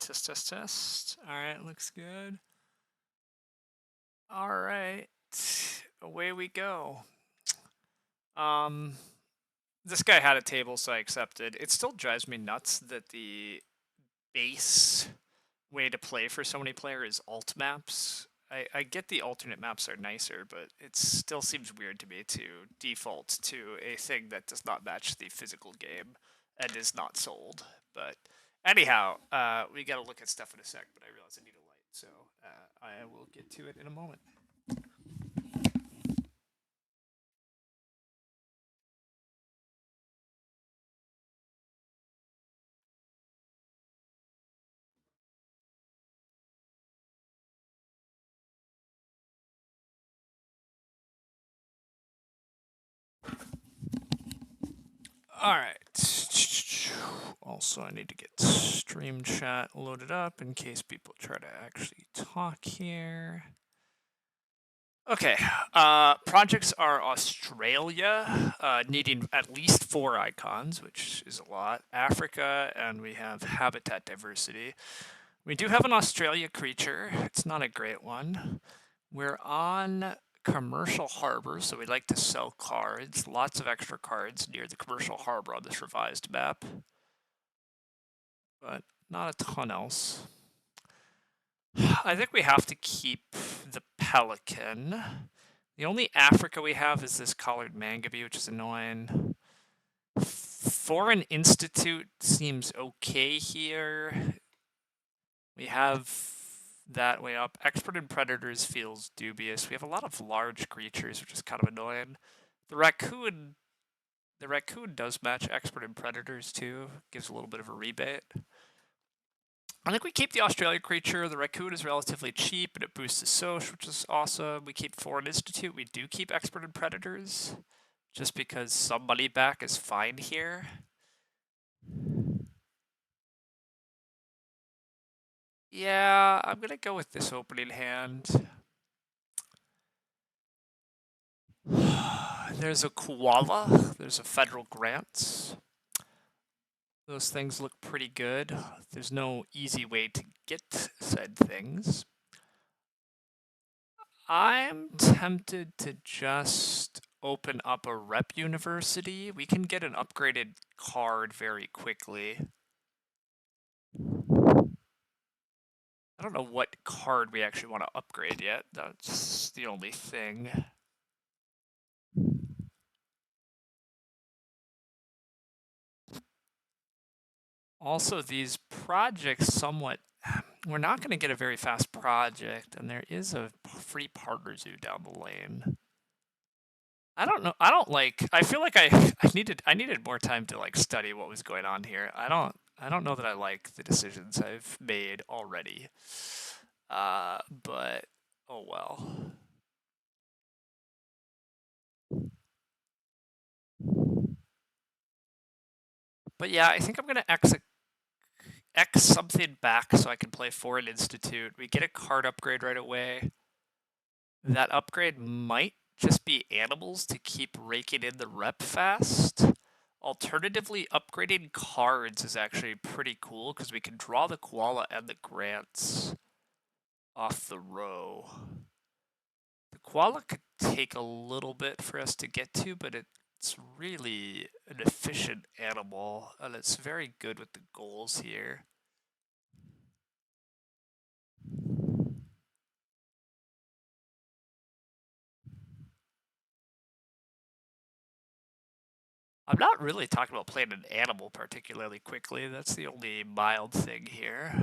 Test. All right, looks good. All right, away we go. Um, this guy had a table, so I accepted. It still drives me nuts that the base way to play for so many players is alt maps. I get the alternate maps are nicer, but it still seems weird to me to default to a thing that does not match the physical game and is not sold. But anyhow, we got to look at stuff in a sec, but I realize I need a light, so I will get to it in a moment. All right. Also, I need to get stream chat loaded up in case people try to actually talk here. Okay, projects are Australia, needing at least 4 icons, which is a lot. Africa, and we have habitat diversity. We do have an Australia creature. It's not a great one. We're on commercial harbor, so we like to sell cards. Lots of extra cards near the commercial harbor on this revised map, but not a ton else. I think we have to keep the pelican. The only Africa we have is this collared mangabe, which is annoying. Foreign Institute seems okay here. We have that way up. Expert in Predators feels dubious. We have a lot of large creatures, which is kind of annoying. The raccoon does match Expert in Predators too. Gives a little bit of a rebate. I think we keep the Australia creature. The raccoon is relatively cheap, and it boosts the Soch, which is awesome. We keep Foreign Institute. We do keep Expert in Predators, just because some money back is fine here. Yeah, I'm gonna go with this opening hand. There's a koala. There's a federal grant. Those things look pretty good. There's no easy way to get said things. I'm tempted to just open up a rep university. We can get an upgraded card very quickly. I don't know what card we actually want to upgrade yet. That's the only thing. Also, these projects somewhat... We're not going to get a very fast project, and there is a free partner zoo down the lane. I don't know. I feel like I needed more time to like study what was going on here. I don't know that I like the decisions I've made already. But oh well. But yeah, I think I'm gonna X something back so I can play Foreign Institute. We get a card upgrade right away. That upgrade might just be animals to keep raking in the rep fast. Alternatively, upgrading cards is actually pretty cool because we can draw the koala and the grants off the row. The koala could take a little bit for us to get to, but it's really an efficient animal, and it's very good with the goals here. I'm not really talking about playing an animal particularly quickly. That's the only mild thing here.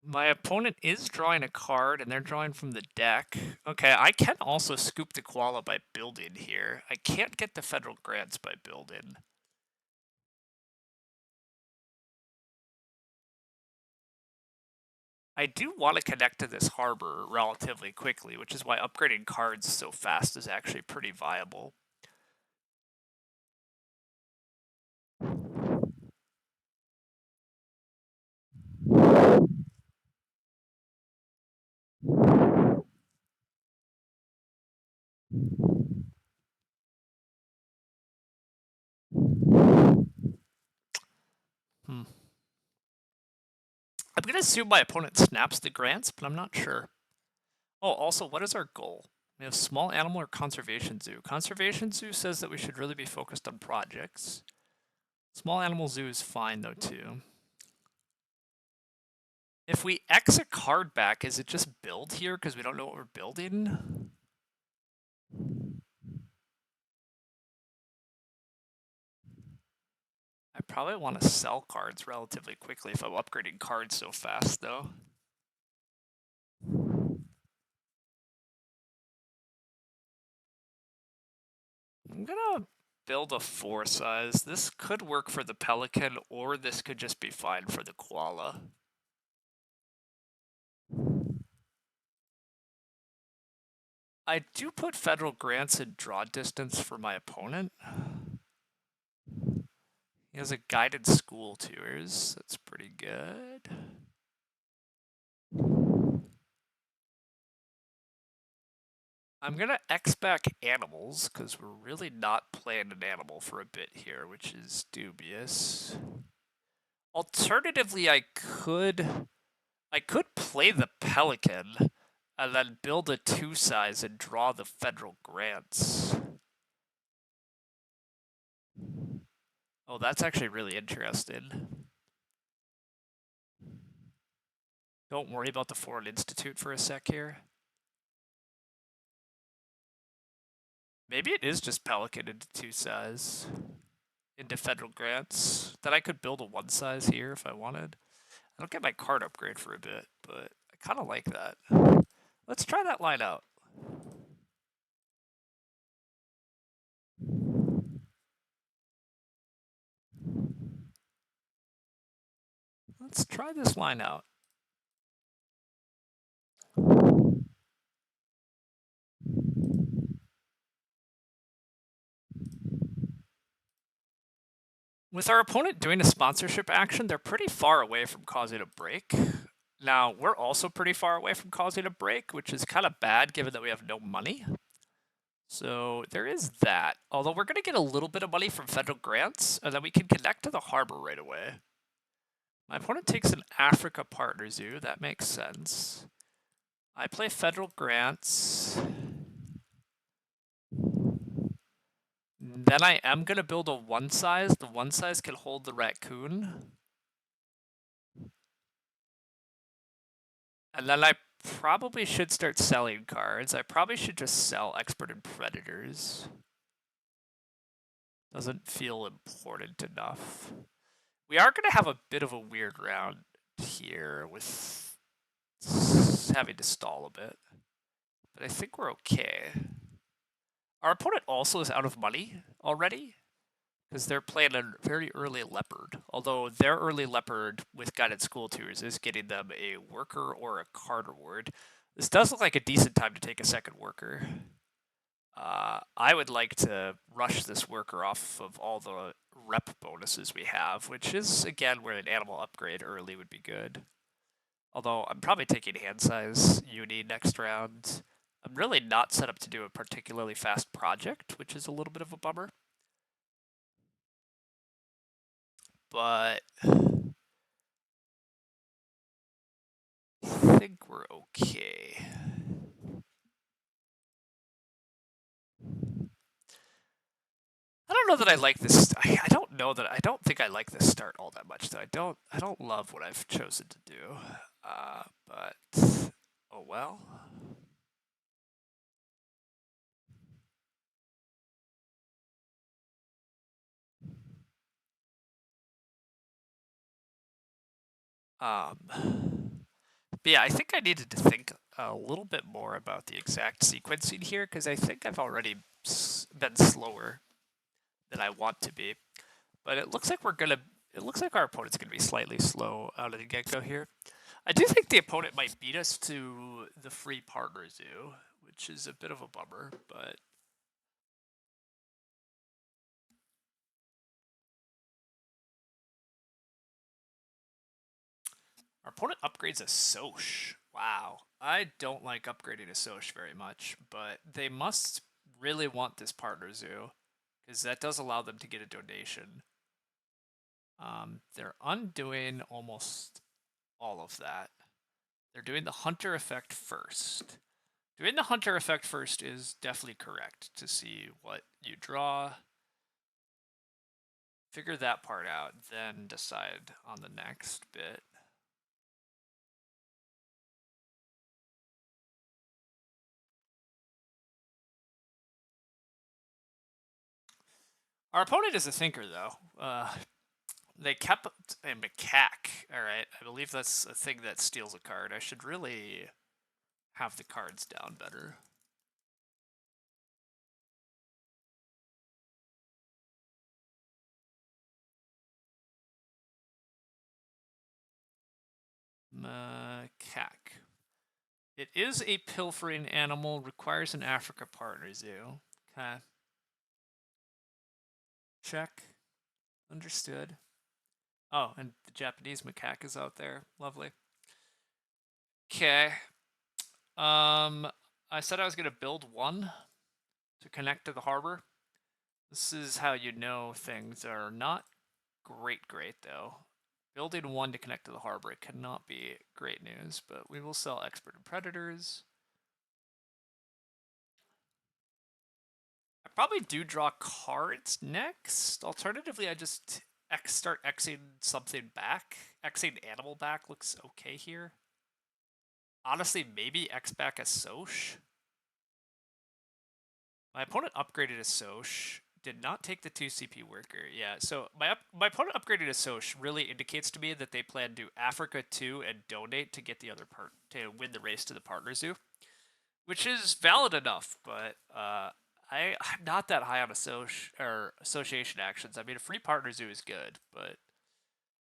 My opponent is drawing a card, and they're drawing from the deck. Okay, I can also scoop the koala by building here. I can't get the federal grants by building. I do want to connect to this harbor relatively quickly, which is why upgrading cards so fast is actually pretty viable. Hmm. I'm going to assume my opponent snaps the grants, but I'm not sure. Oh, also, what is our goal? We have small animal or conservation zoo. Conservation zoo says that we should really be focused on projects. Small animal zoo is fine, though, too. If we X a card back, is it just build here because we don't know what we're building? I probably want to sell cards relatively quickly if I'm upgrading cards so fast, though. I'm gonna build a 4 size. This could work for the Pelican, or this could just be fine for the Koala. I do put federal grants in draw distance for my opponent. He has a guided school tours. That's pretty good. I'm gonna X back animals because we're really not playing an animal for a bit here, which is dubious. Alternatively, I could play the Pelican and then build a 2 size and draw the federal grants. Oh, that's actually really interesting. Don't worry about the Foreign Institute for a sec here. Maybe it is just Pelican into 2 size. Into federal grants. Then I could build a 1 size here if I wanted. I don't get my card upgrade for a bit, but I kind of like that. Let's try that line out. Let's try this line out. With our opponent doing a sponsorship action, they're pretty far away from causing a break. Now, we're also pretty far away from causing a break, which is kind of bad given that we have no money. So there is that. Although we're going to get a little bit of money from federal grants, and then we can connect to the harbor right away. My opponent takes an Africa partner zoo. That makes sense. I play federal grants. Then I am going to build a 1 size. The 1 size can hold the raccoon. And then I probably should start selling cards. I probably should just sell Expert in Predators. Doesn't feel important enough. We are going to have a bit of a weird round here with having to stall a bit. But I think we're okay. Our opponent also is out of money already, because they're playing a very early leopard. Although their early leopard with guided school tours is getting them a worker or a card reward. This does look like a decent time to take a second worker. I would like to rush this worker off of all the rep bonuses we have, which is, again, where an animal upgrade early would be good. Although I'm probably taking hand size uni next round. I'm really not set up to do a particularly fast project, which is a little bit of a bummer. But I think we're okay. I don't know that I like this. I don't know that I don't think I like this start all that much. Though I don't love what I've chosen to do. But oh well. But yeah, I think I needed to think a little bit more about the exact sequencing here because I think I've already been slower than I want to be. But it looks like it looks like our opponent's gonna be slightly slow out of the get-go here. I do think the opponent might beat us to the free partner zoo, which is a bit of a bummer, but our opponent upgrades a Soch. Wow. I don't like upgrading a Soch very much, but they must really want this partner zoo, because that does allow them to get a donation. They're undoing almost all of that. They're doing the hunter effect first. Doing the hunter effect first is definitely correct to see what you draw. Figure that part out, then decide on the next bit. Our opponent is a thinker, though. They kept a macaque. All right, I believe that's a thing that steals a card. I should really have the cards down better. Macaque. It is a pilfering animal, requires an Africa partner zoo. Okay. Check. Understood. Oh, and the Japanese macaque is out there. Lovely. Okay. I said I was gonna build one to connect to the harbor. This is how you know things are not great, though. Building one to connect to the harbor cannot be great news, but we will sell expert and predators. I probably do draw cards next. Alternatively, I just start Xing something back. Xing animal back looks okay here. Honestly, maybe X back a Soch. My opponent upgraded a Soch. Did not take the 2 CP worker. Yeah, so my opponent upgraded a Soch really indicates to me that they plan to Africa 2 and donate to get the other part to win the race to the partner zoo, which is valid enough, but I'm not that high on association actions. I mean, a free partner zoo is good, but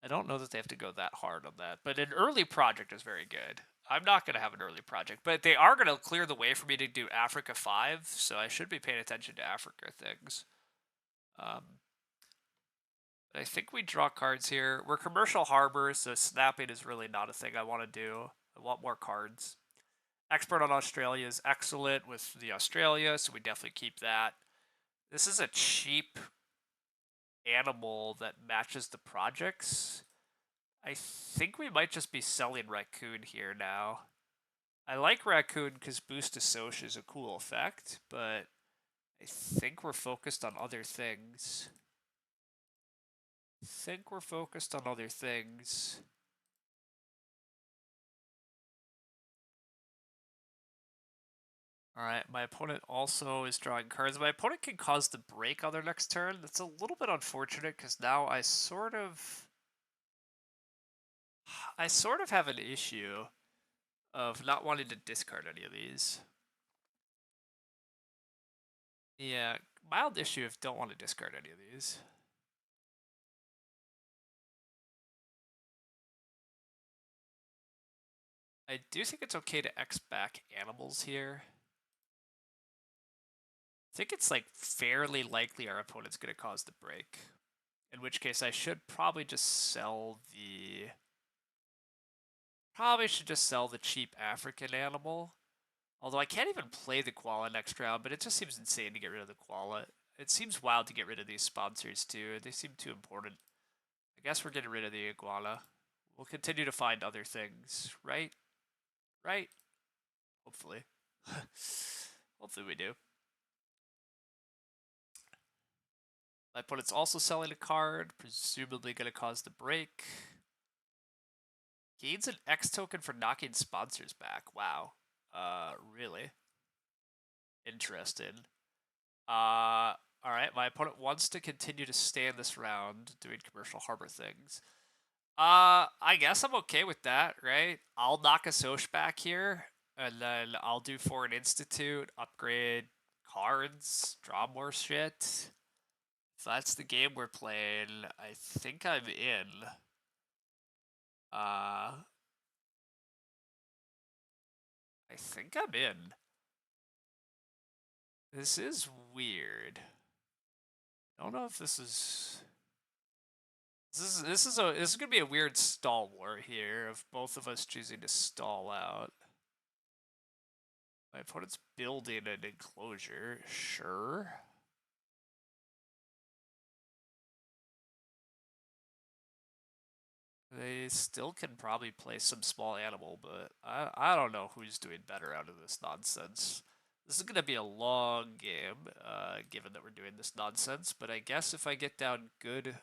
I don't know that they have to go that hard on that. But an early project is very good. I'm not going to have an early project, but they are going to clear the way for me to do Africa 5, so I should be paying attention to Africa things. I think we draw cards here. We're commercial harbor, so snapping is really not a thing I want to do. I want more cards. Expert on Australia is excellent with the Australia, so we definitely keep that. This is a cheap animal that matches the projects. I think we might just be selling Raccoon here now. I like Raccoon because Boost to Soch is a cool effect, but I think we're focused on other things. Alright, my opponent also is drawing cards. My opponent can cause the break on their next turn. That's a little bit unfortunate because now I sort of have an issue of not wanting to discard any of these. Yeah, mild issue if don't want to discard any of these. I do think it's okay to X back animals here. I think it's like fairly likely our opponent's going to cause the break. In which case I should probably just sell the... Probably should just sell the cheap African animal. Although I can't even play the koala next round, but it just seems insane to get rid of the koala. It seems wild to get rid of these sponsors too. They seem too important. I guess we're getting rid of the iguana. We'll continue to find other things, right? Right? Hopefully. Hopefully we do. My opponent's also selling a card, presumably going to cause the break. Gains an X token for knocking sponsors back. Wow. Really? Interesting. Alright, my opponent wants to continue to stay in this round doing commercial harbor things. I guess I'm okay with that, right? I'll knock a Soch back here, and then I'll do Foreign Institute, upgrade cards, draw more shit. If that's the game we're playing, I think I'm in. I think I'm in. This is weird. I don't know if this is... This is gonna be a weird stall war here of both of us choosing to stall out. My opponent's building an enclosure, sure. They still can probably play some small animal, but I don't know who's doing better out of this nonsense. This is going to be a long game, given that we're doing this nonsense, but I guess if I get down good...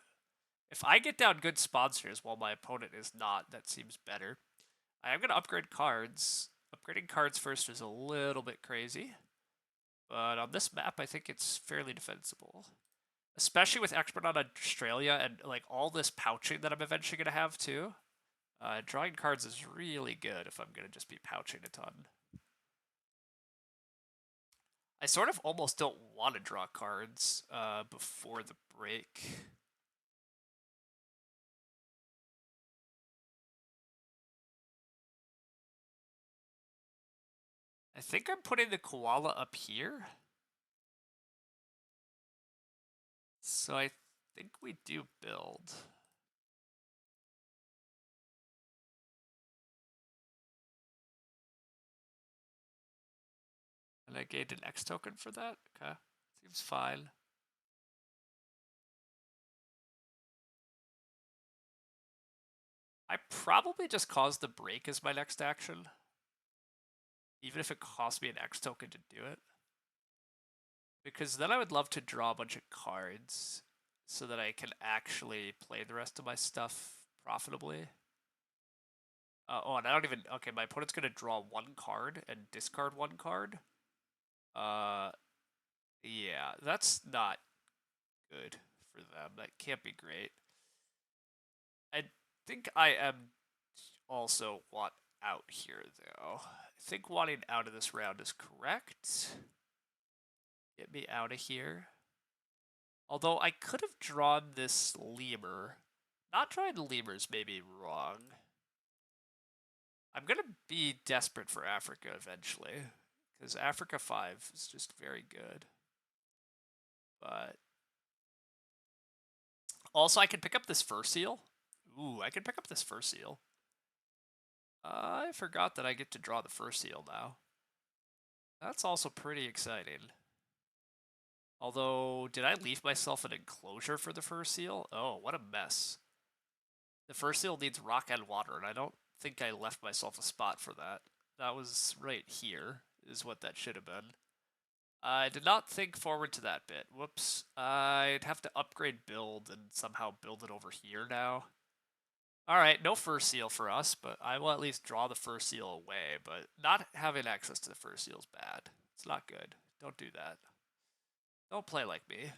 If I get down good sponsors while my opponent is not, that seems better. I am going to upgrade cards. Upgrading cards first is a little bit crazy, but on this map, I think it's fairly defensible. Especially with Expert on Australia and like all this pouching that I'm eventually going to have too. Drawing cards is really good if I'm going to just be pouching a ton. I sort of almost don't want to draw cards before the break. I think I'm putting the koala up here. So I think we do build. And I gained an X token for that? Okay. Seems fine. I probably just caused the break as my next action. Even if it cost me an X token to do it. Because then I would love to draw a bunch of cards so that I can actually play the rest of my stuff profitably. Oh, and I don't even... Okay, my opponent's going to draw one card and discard one card. Yeah, that's not good for them. That can't be great. I think I am also want out here, though. I think wanting out of this round is correct. Get me out of here. Although I could have drawn this lemur. Not drawing the lemurs may be wrong. I'm going to be desperate for Africa eventually. Because Africa 5 is just very good. But... Also, I can pick up this fur seal. Ooh, I can pick up this fur seal. I forgot that I get to draw the fur seal now. That's also pretty exciting. Although, did I leave myself an enclosure for the fur seal? Oh, what a mess. The fur seal needs rock and water, and I don't think I left myself a spot for that. That was right here, is what that should have been. I did not think forward to that bit. Whoops. I'd have to upgrade build and somehow build it over here now. Alright, no fur seal for us, but I will at least draw the fur seal away, but not having access to the fur seal is bad. It's not good. Don't do that. Don't play like me.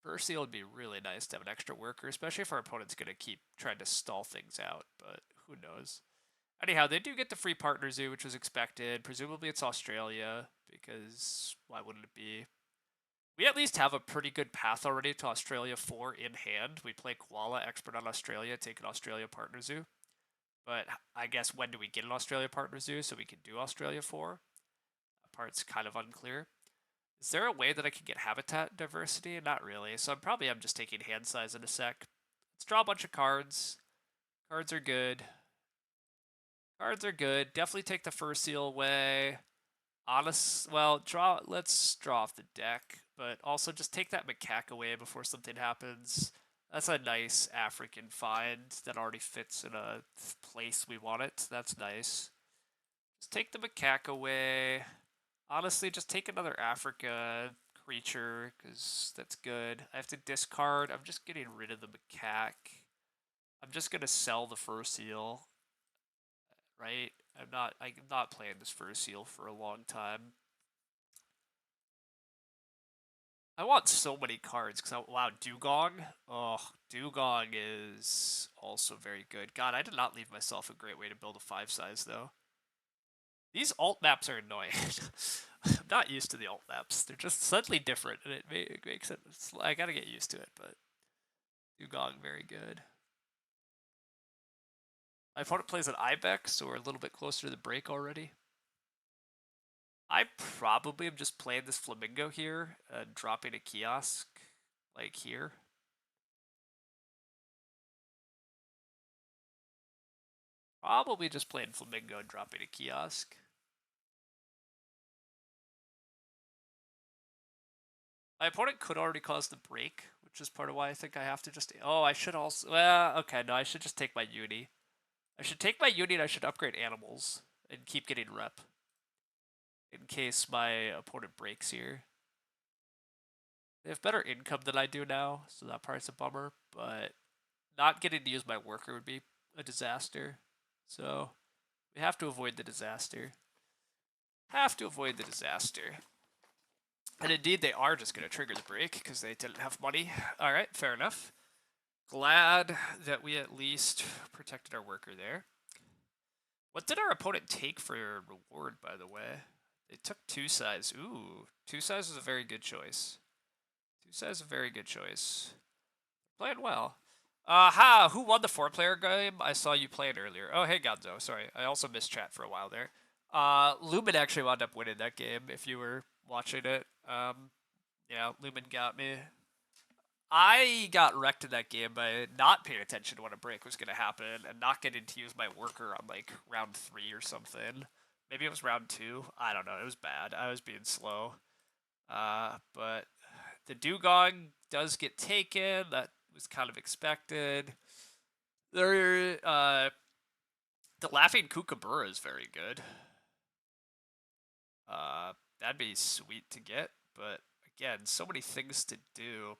Fur seal would be really nice to have an extra worker, especially if our opponent's going to keep trying to stall things out, but who knows. Anyhow, they do get the free partner zoo, which was expected. Presumably it's Australia, because why wouldn't it be? We at least have a pretty good path already to Australia 4 in hand. We play Koala, Expert on Australia, take an Australia partner zoo. But I guess when do we get an Australia partner zoo so we can do Australia 4? That part's kind of unclear. Is there a way that I can get habitat diversity? Not really, so I'm just taking hand size in a sec. Let's draw a bunch of cards. Cards are good. Cards are good. Definitely take the fur seal away. Let's draw off the deck, but also just take that macaque away before something happens. That's a nice African find that already fits in a place we want it. That's nice. Just take the macaque away. Honestly, just take another Africa creature, because that's good. I have to discard. I'm just getting rid of the macaque. I'm just going to sell the fur seal. Right? I'm not playing this fur seal for a long time. I want so many cards, because wow, Dugong? Oh, Dugong is also very good. God, I did not leave myself a great way to build a 5 size, though. These alt maps are annoying. I'm not used to the alt maps. They're just suddenly different, and it makes sense. I gotta get used to it, but Dugong, very good. My opponent plays an Ibex, so we're a little bit closer to the break already. I probably am just playing this Flamingo here and dropping a kiosk, like here. Probably just playing Flamingo and dropping a kiosk. My opponent could already cause the break, which is part of why I think I have to just... Oh, I should also... Well, okay, no, I should just take my uni. I should take my uni and I should upgrade animals and keep getting rep in case my opponent breaks here. They have better income than I do now, so that part's a bummer, but not getting to use my worker would be a disaster. So we have to avoid the disaster. Have to avoid the disaster. And indeed, they are just going to trigger the break because they didn't have money. All right, fair enough. Glad that we at least protected our worker there. What did our opponent take for reward, by the way? They took 2 size. Ooh, 2 size was a very good choice. 2 size is a very good choice. Playing well. Who won the 4-player game? I saw you playing earlier. Oh, hey, Gonzo. Sorry, I also missed chat for a while there. Lumen actually wound up winning that game, if you were watching it. Yeah, Lumen got me. I got wrecked in that game by not paying attention to when a break was going to happen and not getting to use my worker on, like, round 3 or something. Maybe it was round 2. I don't know. It was bad. I was being slow. But the Dugong does get taken. That was kind of expected. The Laughing Kookaburra is very good. That'd be sweet to get, but again, so many things to do.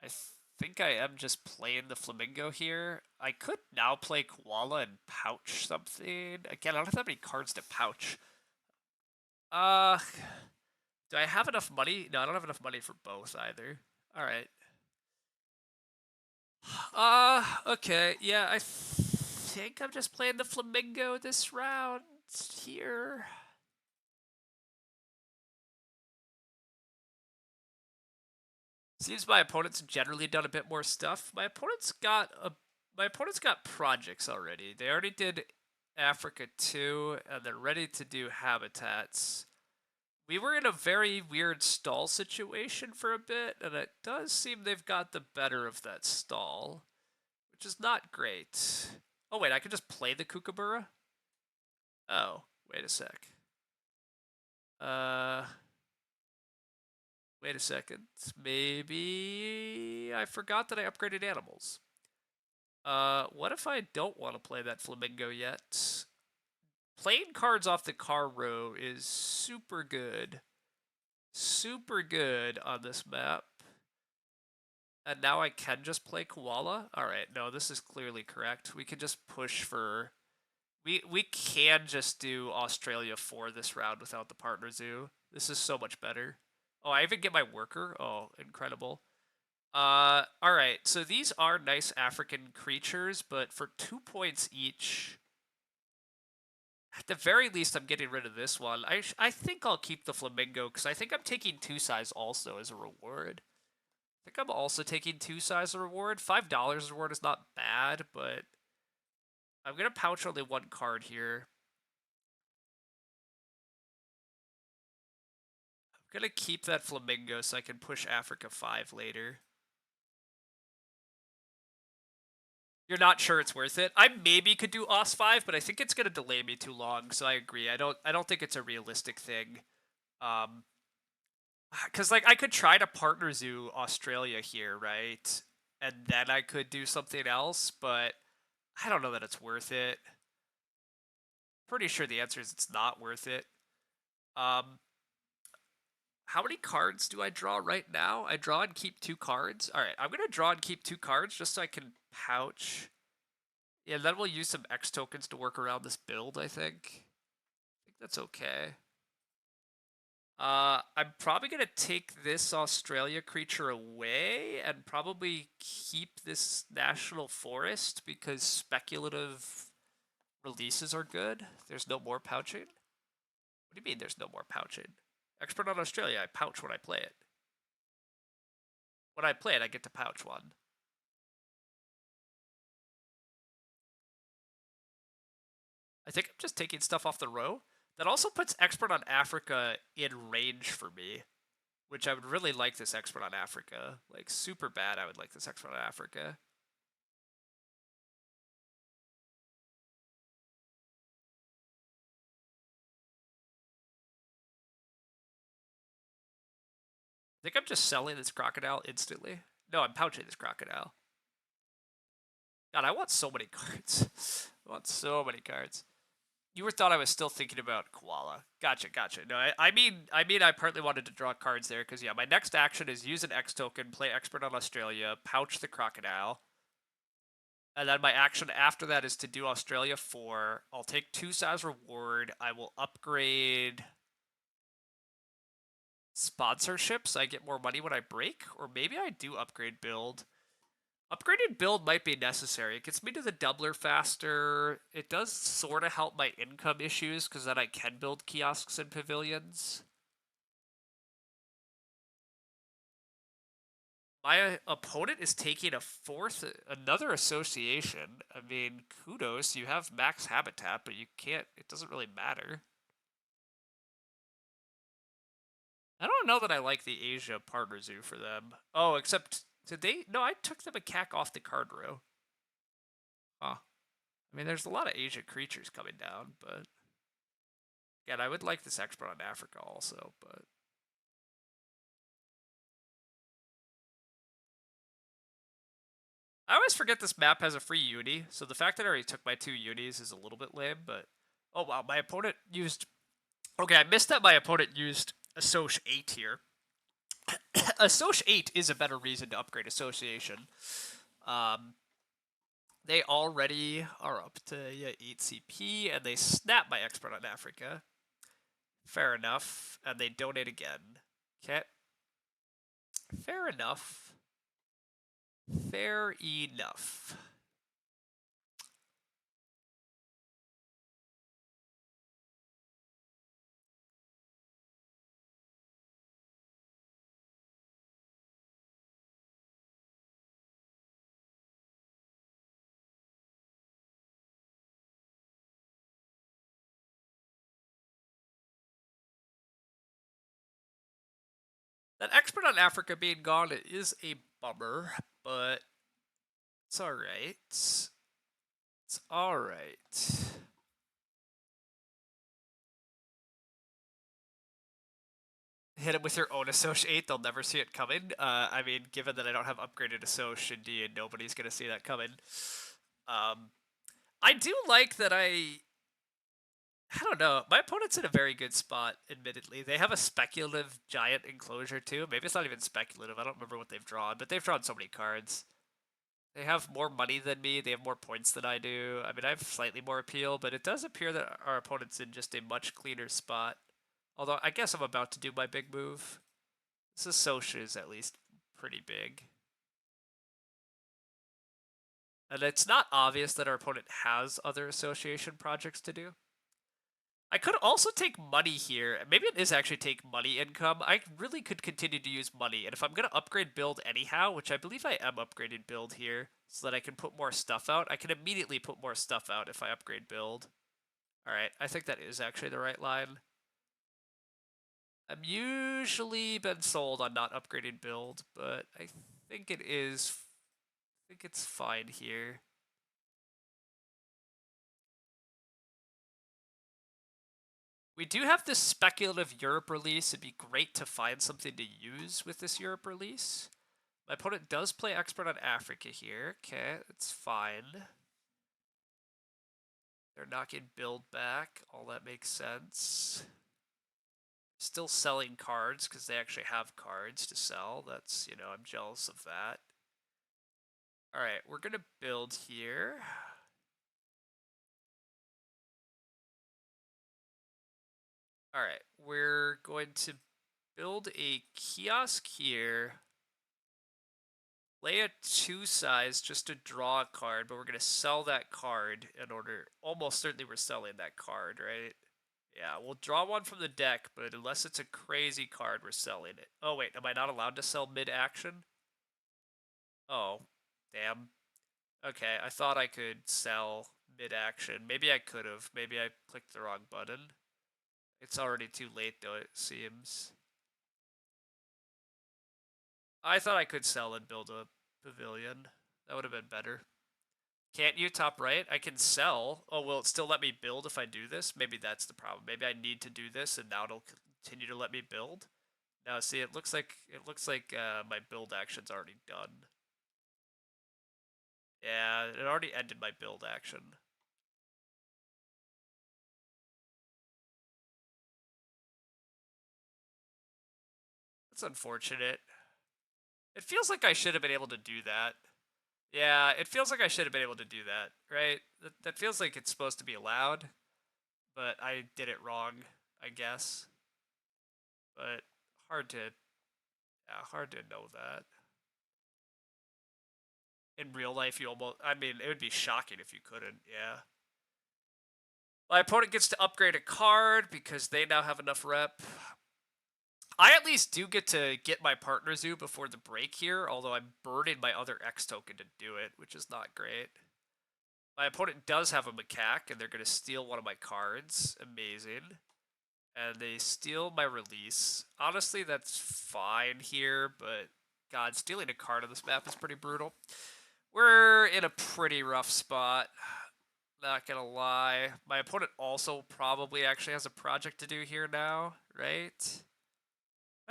I think I am just playing the Flamingo here. I could now play Koala and pouch something. Again, I don't have that many cards to pouch. Do I have enough money? No, I don't have enough money for both either. Alright. Okay, yeah, I think I'm just playing the Flamingo this round here. Seems my opponent's generally done a bit more stuff. My opponent's got projects already. They already did Africa 2, and they're ready to do habitats. We were in a very weird stall situation for a bit, and it does seem they've got the better of that stall, which is not great. Oh wait, I can just play the Kookaburra? Oh, wait a sec. Wait a second. Maybe I forgot that I upgraded animals. What if I don't want to play that Flamingo yet? Playing cards off the car row is super good. Super good on this map. And now I can just play Koala? Alright, no, this is clearly correct. We can just push for... We can just do Australia 4 this round without the partner zoo. This is so much better. Oh, I even get my worker? Oh, incredible. Alright, so these are nice African creatures, but for 2 points each, at the very least, I'm getting rid of this one. I think I'll keep the Flamingo, because I think I'm taking 2 size also as a reward. I think I'm also taking 2 size as a reward. $5 as a reward is not bad, but I'm going to pouch only 1 card here. I'm going to keep that Flamingo so I can push Africa 5 later. You're not sure it's worth it? I maybe could do Aus 5, but I think it's going to delay me too long, so I agree. I don't think it's a realistic thing. Because, like, I could try to partner zoo Australia here, right? And then I could do something else, but I don't know that it's worth it. Pretty sure the answer is it's not worth it. How many cards do I draw right now? I draw and keep 2 cards. All right, I'm going to draw and keep 2 cards just so I can pouch. Yeah, then we'll use some X tokens to work around this build, I think. I think that's okay. I'm probably going to take this Australia creature away and probably keep this National Forest because speculative releases are good. There's no more pouching? What do you mean there's no more pouching? Expert on Australia, I pouch when I play it. When I play it, I get to pouch one. I think I'm just taking stuff off the row. That also puts Expert on Africa in range for me, which I would really like this Expert on Africa. Like, super bad I would like this Expert on Africa. I think I'm just selling this Crocodile instantly. No, I'm pouching this crocodile. God, I want so many cards. I want so many cards. You were thought I was still thinking about koala. Gotcha, gotcha. No, I partly wanted to draw cards there because yeah, my next action is use an X token, play expert on Australia, pouch the crocodile, and then my action after that is to do Australia 4. I'll take 2 size reward. I will upgrade sponsorships. I get more money when I break, or maybe I do upgrade build. Upgraded build might be necessary. It gets me to the doubler faster. It does sort of help my income issues because then I can build kiosks and pavilions. My opponent is taking another association. I mean, kudos. You have max habitat, but you can't, it doesn't really matter. I don't know that I like the Asia partner zoo for them. Oh, except today, no, I took the macaque off the card row. Huh. I mean, there's a lot of Asia creatures coming down, but again, I would like this expert on Africa also, but I always forget this map has a free uni, so the fact that I already took my 2 unis is a little bit lame, but oh wow, my opponent used okay, I missed that my opponent used Assoc 8 here. Assoc 8 is a better reason to upgrade Association. They already are up to 8 CP, and they snap my expert on Africa. Fair enough, and they donate again. Okay. Fair enough. Fair enough. That expert on Africa being gone is a bummer, but it's alright. It's alright. Hit him with your own Associate, they'll never see it coming. I mean, given that I don't have upgraded Associate and nobody's gonna see that coming. I do like that I don't know. My opponent's in a very good spot, admittedly. They have a speculative giant enclosure, too. Maybe it's not even speculative. I don't remember what they've drawn, but they've drawn so many cards. They have more money than me. They have more points than I do. I mean, I have slightly more appeal, but it does appear that our opponent's in just a much cleaner spot. Although, I guess I'm about to do my big move. This Associa is at least pretty big. And it's not obvious that our opponent has other association projects to do. I could also take money here. Maybe it is actually take money income. I really could continue to use money. And if I'm going to upgrade build anyhow, which I believe I am upgraded build here, so that I can put more stuff out, I can immediately put more stuff out if I upgrade build. Alright, I think that is actually the right line. I'm usually been sold on not upgraded build, but I think it is... I think it's fine here. We do have this speculative Europe release. It'd be great to find something to use with this Europe release. My opponent does play expert on Africa here. Okay, it's fine. They're knocking build back. All that makes sense. Still selling cards because they actually have cards to sell. That's, I'm jealous of that. Alright, we're going to build here. Alright, we're going to build a kiosk here. Play a 2 size just to draw a card, but we're going to sell that card in order... Almost certainly we're selling that card, right? Yeah, we'll draw one from the deck, but unless it's a crazy card, we're selling it. Oh, wait, am I not allowed to sell mid-action? Oh, damn. Okay, I thought I could sell mid-action. Maybe I could have. Maybe I clicked the wrong button. It's already too late, though, it seems. I thought I could sell and build a pavilion. That would have been better. Can't you, top right? I can sell. Oh, will it still let me build if I do this? Maybe that's the problem. Maybe I need to do this, and now it'll continue to let me build. Now, see, it looks like my build action's already done. Yeah, it already ended my build action. That's unfortunate. It feels like I should have been able to do that. Yeah, it feels like I should have been able to do that, right? That feels like it's supposed to be allowed, but I did it wrong, I guess. But hard to, yeah, hard to know that. In real life, you almost, I mean, it would be shocking if you couldn't, yeah. My opponent gets to upgrade a card because they now have enough rep. I at least do get to get my partner zoo before the break here, although I'm burning my other X token to do it, which is not great. My opponent does have a macaque, and they're going to steal one of my cards. Amazing. And they steal my release. Honestly, that's fine here, but God, stealing a card on this map is pretty brutal. We're in a pretty rough spot. Not gonna lie. My opponent also probably actually has a project to do here now, right?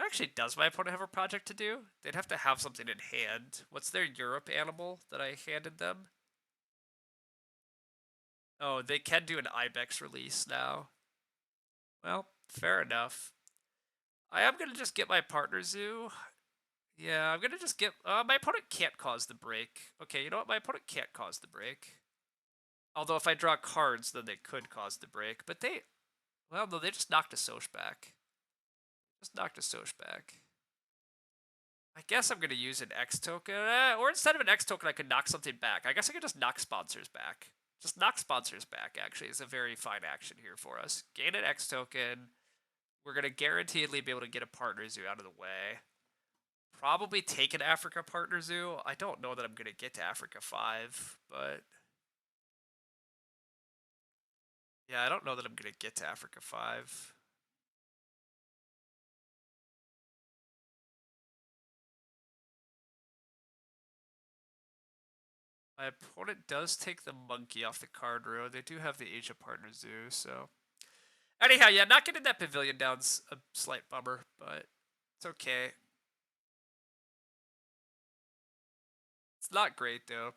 Actually, does my opponent have a project to do? They'd have to have something in hand. What's their Europe animal that I handed them? Oh, they can do an Ibex release now. Well, fair enough. I am going to just get my partner zoo. Yeah, I'm going to just get... my opponent can't cause the break. Okay, you know what? My opponent can't cause the break. Although if I draw cards, then they could cause the break. But they... Well, no, they just knocked a Soch back. Just knocked a Soch back. I guess I'm going to use an X token. Or instead of an X token, I could knock something back. I guess I could just knock sponsors back. Just knock sponsors back, actually, is a very fine action here for us. Gain an X token. We're going to guaranteedly be able to get a partner zoo out of the way. Probably take an Africa partner zoo. I don't know that I'm going to get to Africa 5, but... Yeah, I don't know that I'm going to get to Africa 5. My opponent does take the monkey off the card row. They do have the Asia partner zoo, so... Anyhow, yeah, not getting that pavilion down's a slight bummer, but it's okay. It's not great, though.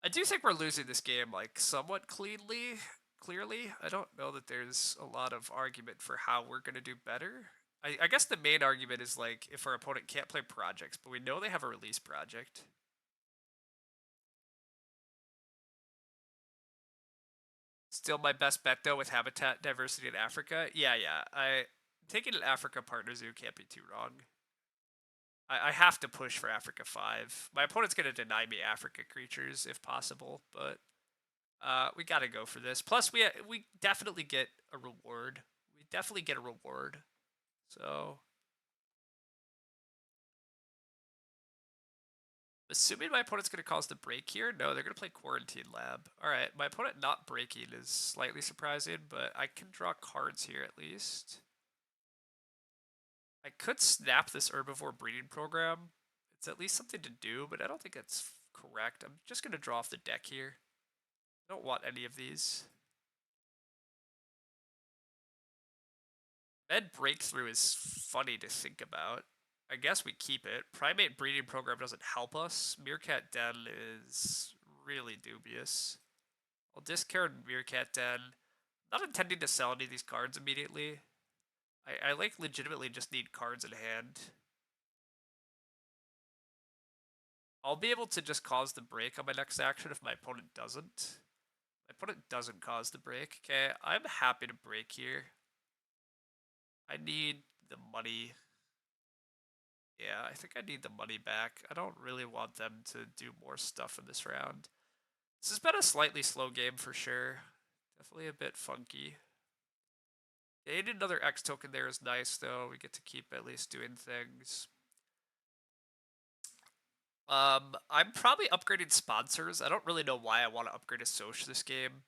I do think we're losing this game, like, somewhat clearly. I don't know that there's a lot of argument for how we're going to do better. I guess the main argument is, like, if our opponent can't play projects, but we know they have a release project. Still my best bet, though, with habitat diversity in Africa. Yeah. Taking an Africa partner zoo can't be too wrong. I have to push for Africa 5. My opponent's going to deny me Africa creatures if possible, but we got to go for this. Plus, we definitely get a reward. We definitely get a reward. So, assuming my opponent's going to cause the break here, no, they're going to play Quarantine Lab. All right, my opponent not breaking is slightly surprising, but I can draw cards here at least. I could snap this herbivore breeding program. It's at least something to do, but I don't think that's correct. I'm just going to draw off the deck here. I don't want any of these. Med Breakthrough is funny to think about. I guess we keep it. Primate Breeding Program doesn't help us. Meerkat Den is really dubious. I'll discard Meerkat Den. Not intending to sell any of these cards immediately. I like legitimately just need cards in hand. I'll be able to just cause the break on my next action if my opponent doesn't. My opponent doesn't cause the break. Okay, I'm happy to break here. I need the money. Yeah, I think I need the money back. I don't really want them to do more stuff in this round. This has been a slightly slow game for sure. Definitely a bit funky. Getting another X token there is nice, though. We get to keep at least doing things. I'm probably upgrading sponsors. I don't really know why I want to upgrade a Soch this game.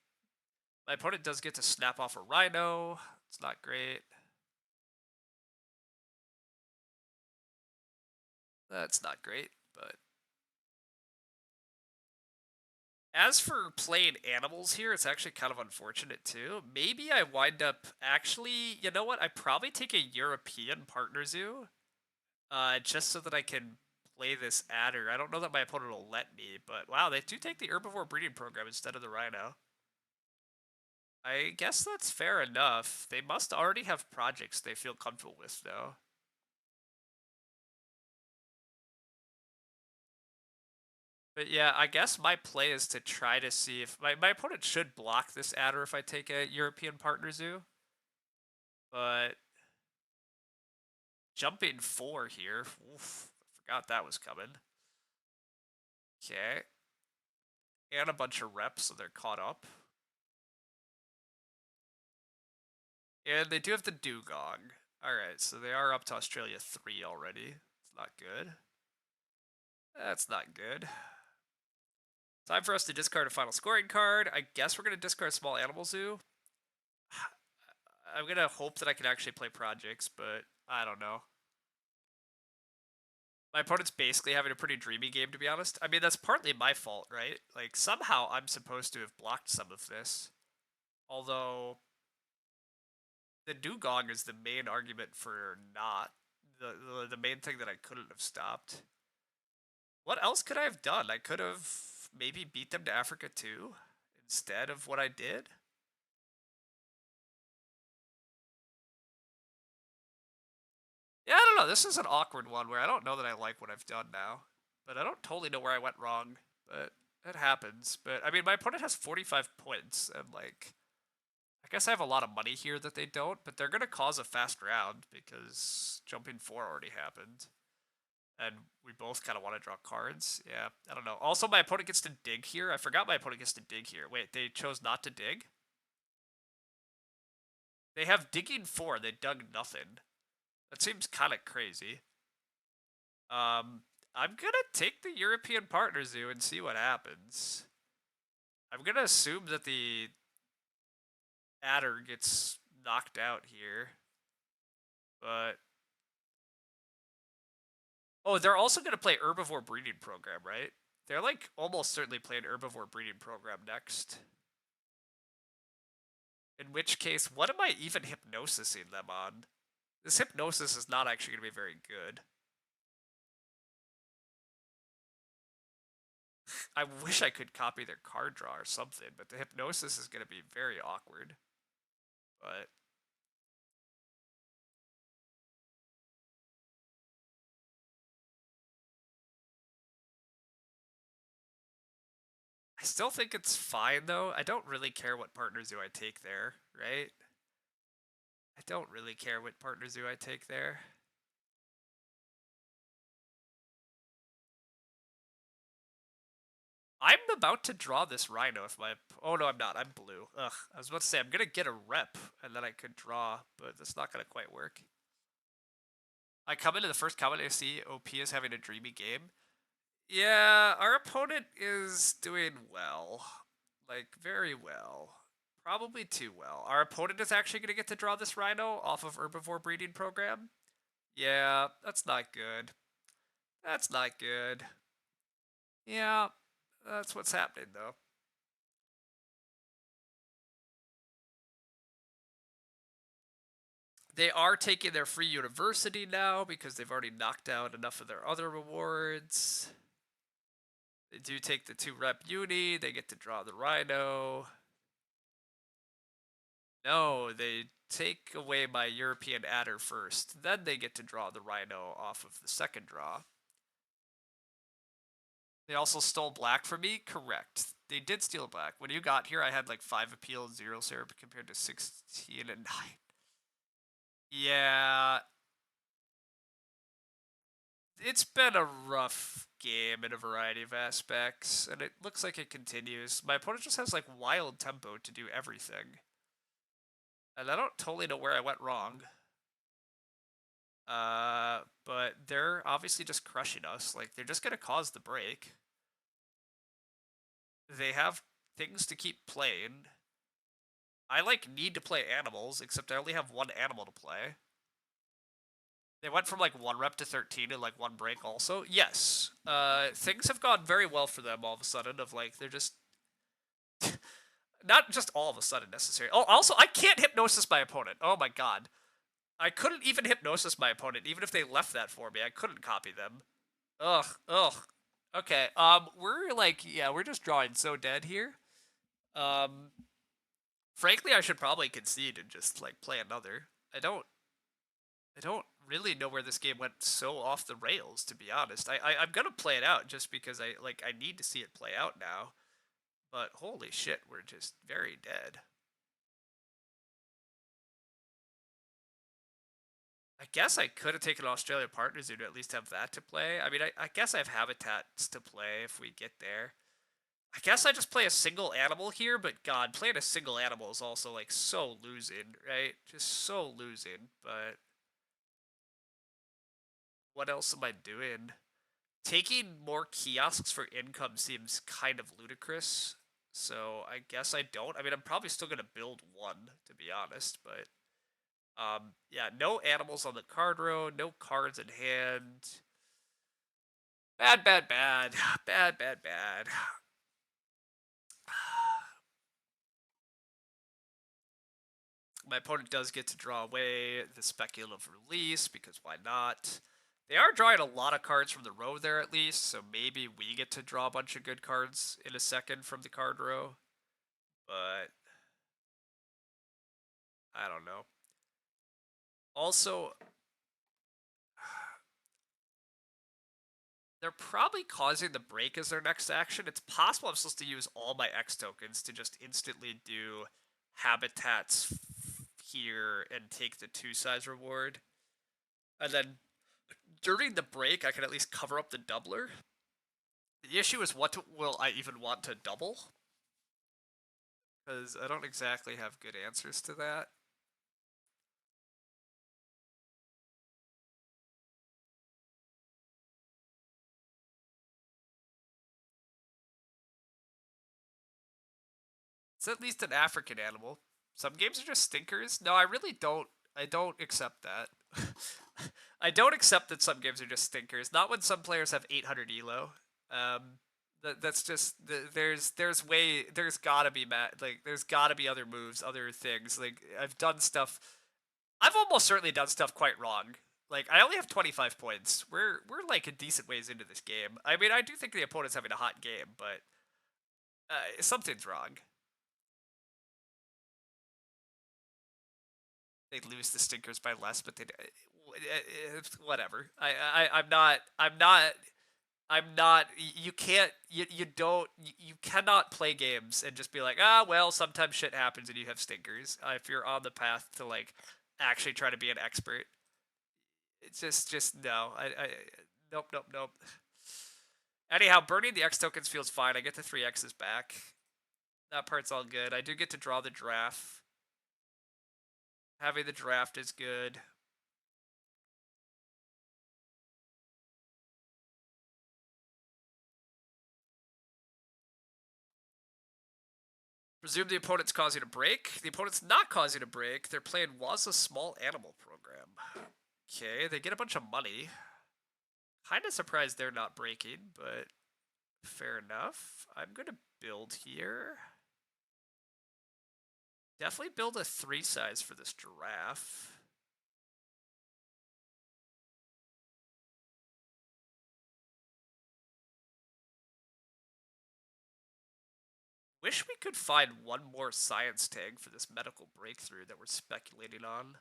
My opponent does get to snap off a Rhino. It's not great. That's not great, but... As for playing animals here, it's actually kind of unfortunate, too. Maybe I wind up... Actually, you know what? I probably take a European partner zoo. just so that I can play this adder. I don't know that my opponent will let me, but wow, they do take the herbivore breeding program instead of the rhino. I guess that's fair enough. They must already have projects they feel comfortable with, though. But yeah, I guess my play is to try to see if my opponent should block this adder if I take a European partner zoo. But jumping 4 here. Oof, I forgot that was coming. Okay. And a bunch of reps, so they're caught up. And they do have the dugong. Alright, so they are up to Australia 3 already. It's not good. That's not good. Time for us to discard a final scoring card. I guess we're going to discard Small Animal Zoo. I'm going to hope that I can actually play projects, but I don't know. My opponent's basically having a pretty dreamy game, to be honest. I mean, that's partly my fault, right? Like, somehow I'm supposed to have blocked some of this. Although, the dugong is the main argument for not. The main thing that I couldn't have stopped. What else could I have done? I could have maybe beat them to Africa too, instead of what I did. Yeah, I don't know. This is an awkward one where I don't know that I like what I've done now. But I don't totally know where I went wrong. But it happens. But, I mean, my opponent has 45 points, and, like, I guess I have a lot of money here that they don't, but they're going to cause a fast round because jumping 4 already happened. And we both kind of want to draw cards. Yeah, I don't know. Also, my opponent gets to dig here. I forgot my opponent gets to dig here. Wait, they chose not to dig? They have digging 4. They dug nothing. That seems kind of crazy. I'm gonna take the European Partner Zoo and see what happens. I'm gonna assume that the adder gets knocked out here. But... oh, they're also gonna play Herbivore Breeding Program, right? They're, like, almost certainly playing Herbivore Breeding Program next. In which case, what am I even hypnosising them on? This hypnosis is not actually going to be very good. I wish I could copy their card draw or something, but the hypnosis is going to be very awkward. But I still think it's fine, though. I don't really care what partner zoo I take there, right? I don't really care what partner zoo I take there. I'm about to draw this rhino if my... oh, no, I'm not. I'm blue. Ugh. I was about to say, I'm going to get a rep, and then I could draw, but that's not going to quite work. I come into the first comment, I see OP is having a dreamy game. Yeah, our opponent is doing well. Like, very well. Probably too well. Our opponent is actually going to get to draw this rhino off of Herbivore Breeding Program. Yeah, that's not good. That's not good. Yeah, that's what's happening, though. They are taking their free university now because they've already knocked out enough of their other rewards. They do take the 2-rep uni. They get to draw the rhino. No, they take away my European adder first. Then they get to draw the rhino off of the second draw. They also stole black from me? Correct. They did steal black. When you got here, I had like 5 appeal and 0 syrup compared to 16 and 9. Yeah. It's been a rough game in a variety of aspects, and it looks like it continues. My opponent just has like wild tempo to do everything. And I don't totally know where I went wrong. But they're obviously just crushing us. Like, they're just gonna cause the break. They have things to keep playing. I, like, need to play animals, except I only have one animal to play. They went from, like, 1 rep to 13 in, like, 1 break also. Yes. Things have gone very well for them all of a sudden, of, like, they're just... not just all of a sudden necessary. Oh, also, I can't hypnosis my opponent. Oh my god. I couldn't even hypnosis my opponent, even if they left that for me. I couldn't copy them. Ugh, ugh. Okay, we're like, yeah, we're just drawing so dead here. Um, Frankly, I should probably concede and just like play another. I don't really know where this game went so off the rails, to be honest. I'm gonna play it out just because I need to see it play out now. But holy shit, we're just very dead. I guess I could have taken Australia Partners to at least have that to play. I mean, I guess I have Habitats to play if we get there. I guess I just play a single animal here, but God, playing a single animal is also like so losing, right? Just so losing. But what else am I doing? Taking more kiosks for income seems kind of ludicrous. So I guess I don't. I mean, I'm probably still gonna build one, to be honest, but yeah, no animals on the card row, no cards in hand. Bad, bad, bad. Bad, bad, bad. My opponent does get to draw away the speculative release, because why not? They are drawing a lot of cards from the row there at least, so maybe we get to draw a bunch of good cards in a second from the card row. But I don't know. Also, they're probably causing the break as their next action. It's possible I'm supposed to use all my X tokens to just instantly do habitats here and take the 2 size reward. And then during the break, I can at least cover up the doubler. The issue is, what will I even want to double? Because I don't exactly have good answers to that. It's at least an African animal. Some games are just stinkers. No, I really don't. I don't accept that. I don't accept that some games are just stinkers. Not when some players have 800 elo. That's just there's gotta be there's gotta be other moves, other things. Like I've done stuff. I've almost certainly done stuff quite wrong. Like I only have 25 points. We're like a decent ways into this game. I mean, I do think the opponent's having a hot game, but something's wrong. They lose the stinkers by less, but they whatever. I'm not. You can't. You don't. You cannot play games and just be like, ah, well, sometimes shit happens and you have stinkers. If you're on the path to like actually try to be an expert, it's just no. Nope, nope, nope. Anyhow, burning the X tokens feels fine. I get the 3X's back. That part's all good. I do get to draw the draft. Having the draft is good. Presume the opponent's causing a break. The opponent's not causing a break. Their plan was a small animal program. Okay, they get a bunch of money. Kind of surprised they're not breaking, but fair enough. I'm going to build here. Definitely build a 3 size for this giraffe. Wish we could find one more science tag for this medical breakthrough that we're speculating on.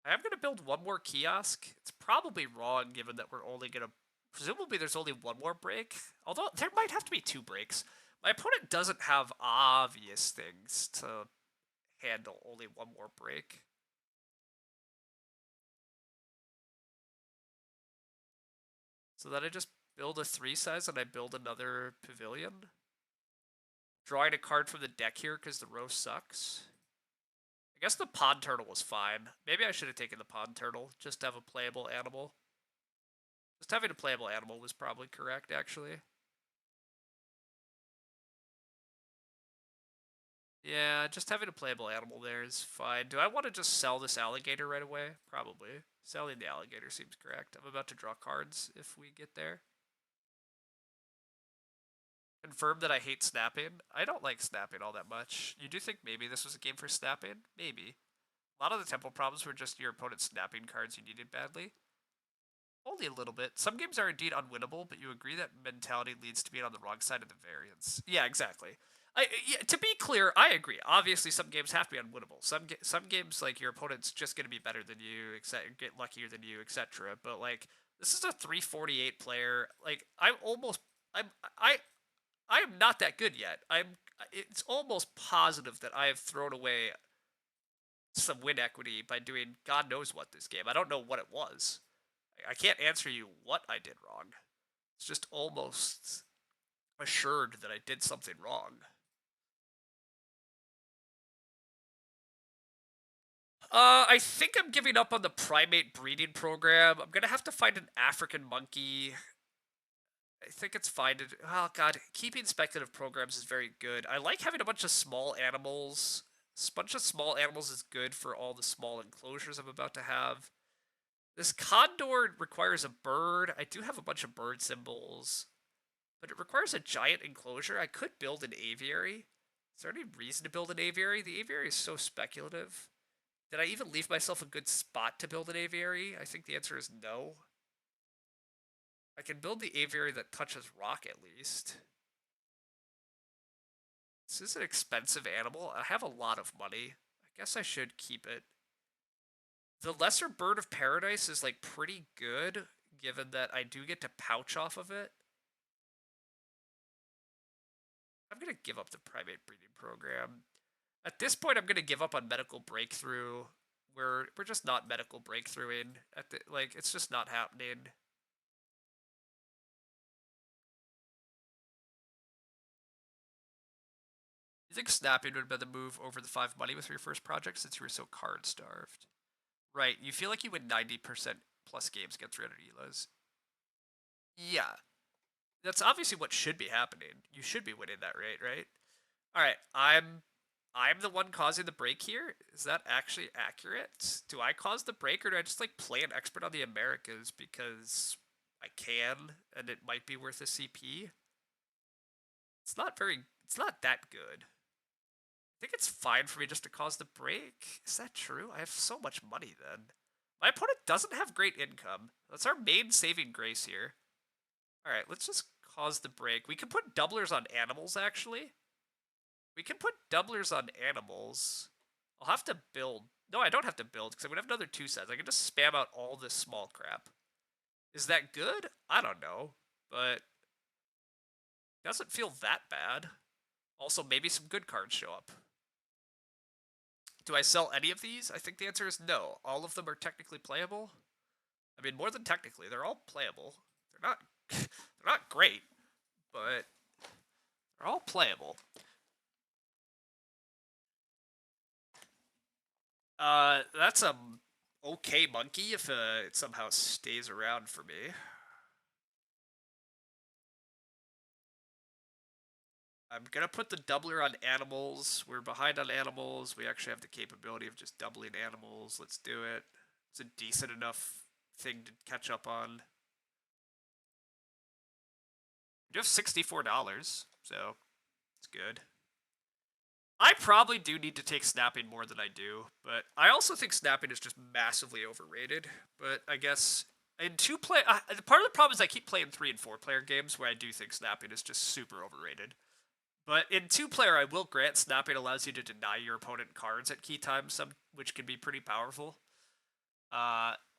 I am going to build one more kiosk. It's probably wrong given that we're only going to... Presumably there's only one more break. Although there might have to be 2 breaks. My opponent doesn't have obvious things to handle only one more break. So then I just build a 3 size and I build another pavilion. Drawing a card from the deck here because the row sucks. I guess the pond turtle was fine. Maybe I should have taken the pond turtle just to have a playable animal. Just having a playable animal was probably correct, actually. Yeah, just having a playable animal there is fine. Do I want to just sell this alligator right away? Probably. Selling the alligator seems correct. I'm about to draw cards if we get there. confirm that I hate snapping. I don't like snapping all that much. You do think maybe this was a game for snapping? Maybe. A lot of the tempo problems were just your opponent snapping cards you needed badly. Only a little bit. Some games are indeed unwinnable, but you agree that mentality leads to being on the wrong side of the variance. Yeah, exactly. To be clear, I agree. Obviously, some games have to be unwinnable. Some games, like, your opponent's just going to be better than you, get luckier than you, etc. But, like, this is a 348 player. Like, I I am not that good yet. It's almost positive that I have thrown away some win equity by doing God knows what this game. I don't know what it was. I can't answer you what I did wrong. It's just almost assured that I did something wrong. I think I'm giving up on the primate breeding program. I'm gonna have to find an African monkey. I think it's fine to. Oh god, keeping speculative programs is very good. I like having a bunch of small animals. A bunch of small animals is good for all the small enclosures I'm about to have. This condor requires a bird. I do have a bunch of bird symbols, but it requires a giant enclosure. I could build an aviary. Is there any reason to build an aviary? The aviary is so speculative. Did I even leave myself a good spot to build an aviary? I think the answer is no. I can build the aviary that touches rock at least. This is an expensive animal. I have a lot of money. I guess I should keep it. The lesser bird of paradise is like pretty good, given that I do get to pouch off of it. I'm gonna give up the primate breeding program. At this point, I'm gonna give up on medical breakthrough. We're just not medical breakthroughing at the like. It's just not happening. You think snapping would have been the move over the 5 money with your first project since you were so card starved? Right. You feel like you win 90% plus games, get 300 elos. Yeah, that's obviously what should be happening. You should be winning that rate, right? All right, I'm the one causing the break here. Is that actually accurate? Do I cause the break, or do I just like play an expert on the Americas because I can and it might be worth a CP? It's not very. It's not that good. I think it's fine for me just to cause the break. Is that true? I have so much money then. My opponent doesn't have great income. That's our main saving grace here. Alright, let's just cause the break. We can put doublers on animals, actually. We can put doublers on animals. I'll have to build. No, I don't have to build, because I'm going to have another 2 sets. I can just spam out all this small crap. Is that good? I don't know. But it doesn't feel that bad. Also, maybe some good cards show up. Do I sell any of these? I think the answer is no. All of them are technically playable. I mean, more than technically, they're all playable. They're not they're not great, but they're all playable. That's a okay monkey if it somehow stays around for me. I'm gonna put the doubler on animals. We're behind on animals. We actually have the capability of just doubling animals. Let's do it. It's a decent enough thing to catch up on. You have $64, so it's good. I probably do need to take snapping more than I do, but I also think snapping is just massively overrated. But I guess in part of the problem is I keep playing 3 and 4 player games where I do think snapping is just super overrated. But in 2 player, I will grant snapping allows you to deny your opponent cards at key times, which can be pretty powerful.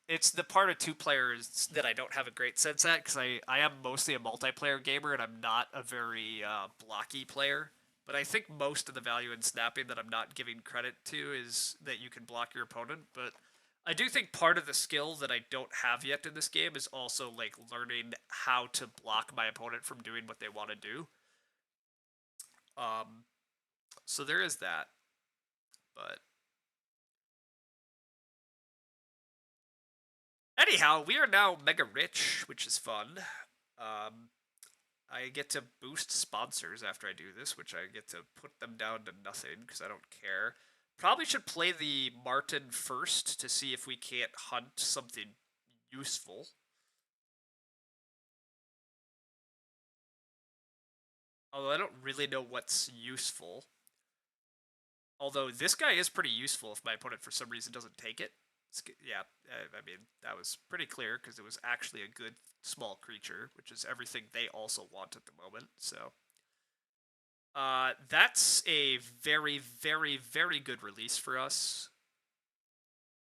It's the part of 2 players that I don't have a great sense at, because I am mostly a multiplayer gamer and I'm not a very blocky player. But I think most of the value in snapping that I'm not giving credit to is that you can block your opponent. But I do think part of the skill that I don't have yet in this game is also like learning how to block my opponent from doing what they want to do. So there is that. But anyhow, we are now mega rich, which is fun. I get to boost sponsors after I do this, which I get to put them down to nothing because I don't care. Probably should play the Martin first to see if we can't hunt something useful. Although I don't really know what's useful. Although this guy is pretty useful if my opponent for some reason doesn't take it. Yeah, I mean, that was pretty clear because it was actually a good small creature, which is everything they also want at the moment. So that's a very, very, very good release for us.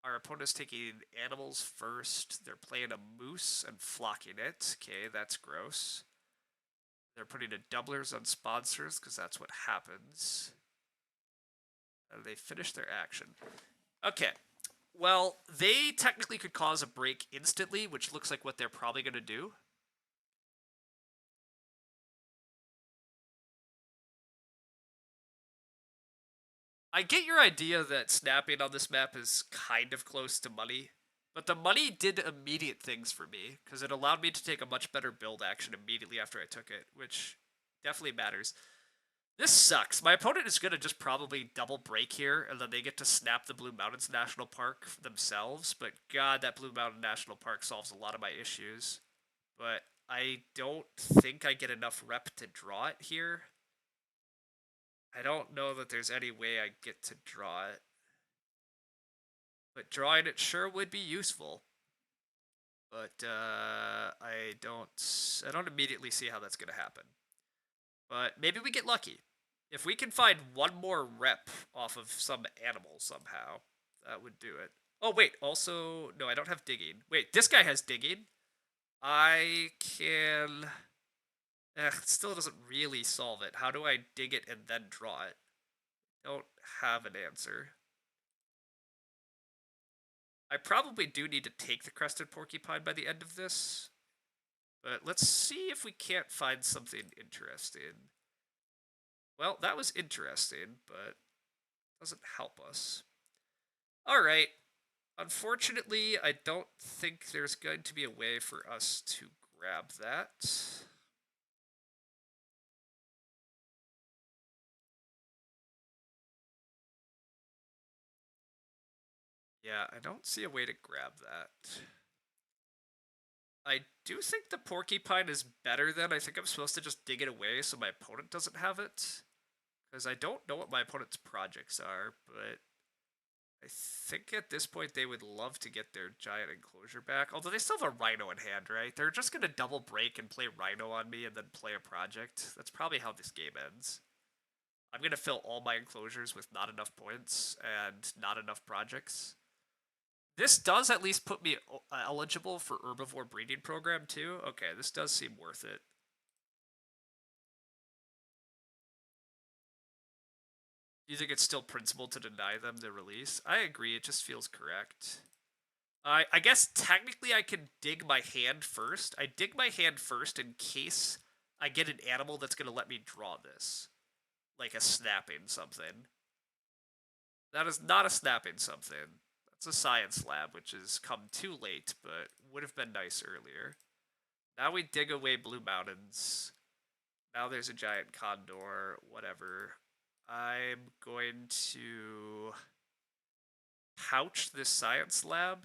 Our opponent's taking animals first. They're playing a moose and flocking it. Okay, that's gross. They're putting a doublers on sponsors because that's what happens. And they finish their action. Okay. Well, they technically could cause a break instantly, which looks like what they're probably going to do. I get your idea that snapping on this map is kind of close to money, but the money did immediate things for me because it allowed me to take a much better build action immediately after I took it, which definitely matters. This sucks. My opponent is going to just probably double break here, and then they get to snap the Blue Mountains National Park themselves, but god, that Blue Mountain National Park solves a lot of my issues. But I don't think I get enough rep to draw it here. I don't know that there's any way I get to draw it. But drawing it sure would be useful. But I don't immediately see how that's going to happen. But maybe we get lucky. If we can find one more rep off of some animal somehow, that would do it. Oh, wait, also, no, I don't have digging. Wait, this guy has digging. I can... it still doesn't really solve it. How do I dig it and then draw it? Don't have an answer. I probably do need to take the crested porcupine by the end of this. But let's see if we can't find something interesting. Well, that was interesting, but doesn't help us. Alright. Unfortunately, I don't think there's going to be a way for us to grab that. Yeah, I don't see a way to grab that. I do think the porcupine is better than I think I'm supposed to just dig it away so my opponent doesn't have it. Because I don't know what my opponent's projects are, but I think at this point they would love to get their giant enclosure back. Although they still have a rhino in hand, right? They're just going to double break and play rhino on me and then play a project. That's probably how this game ends. I'm going to fill all my enclosures with not enough points and not enough projects. This does at least put me eligible for herbivore breeding program too. Okay, this does seem worth it. Do you think it's still principled to deny them the release? I agree, it just feels correct. I guess technically I can dig my hand first. I dig my hand first in case I get an animal that's going to let me draw this. Like a snapping something. That is not a snapping something. That's a science lab, which has come too late, but would have been nice earlier. Now we dig away Blue Mountains. Now there's a giant condor, whatever. I'm going to pouch this science lab.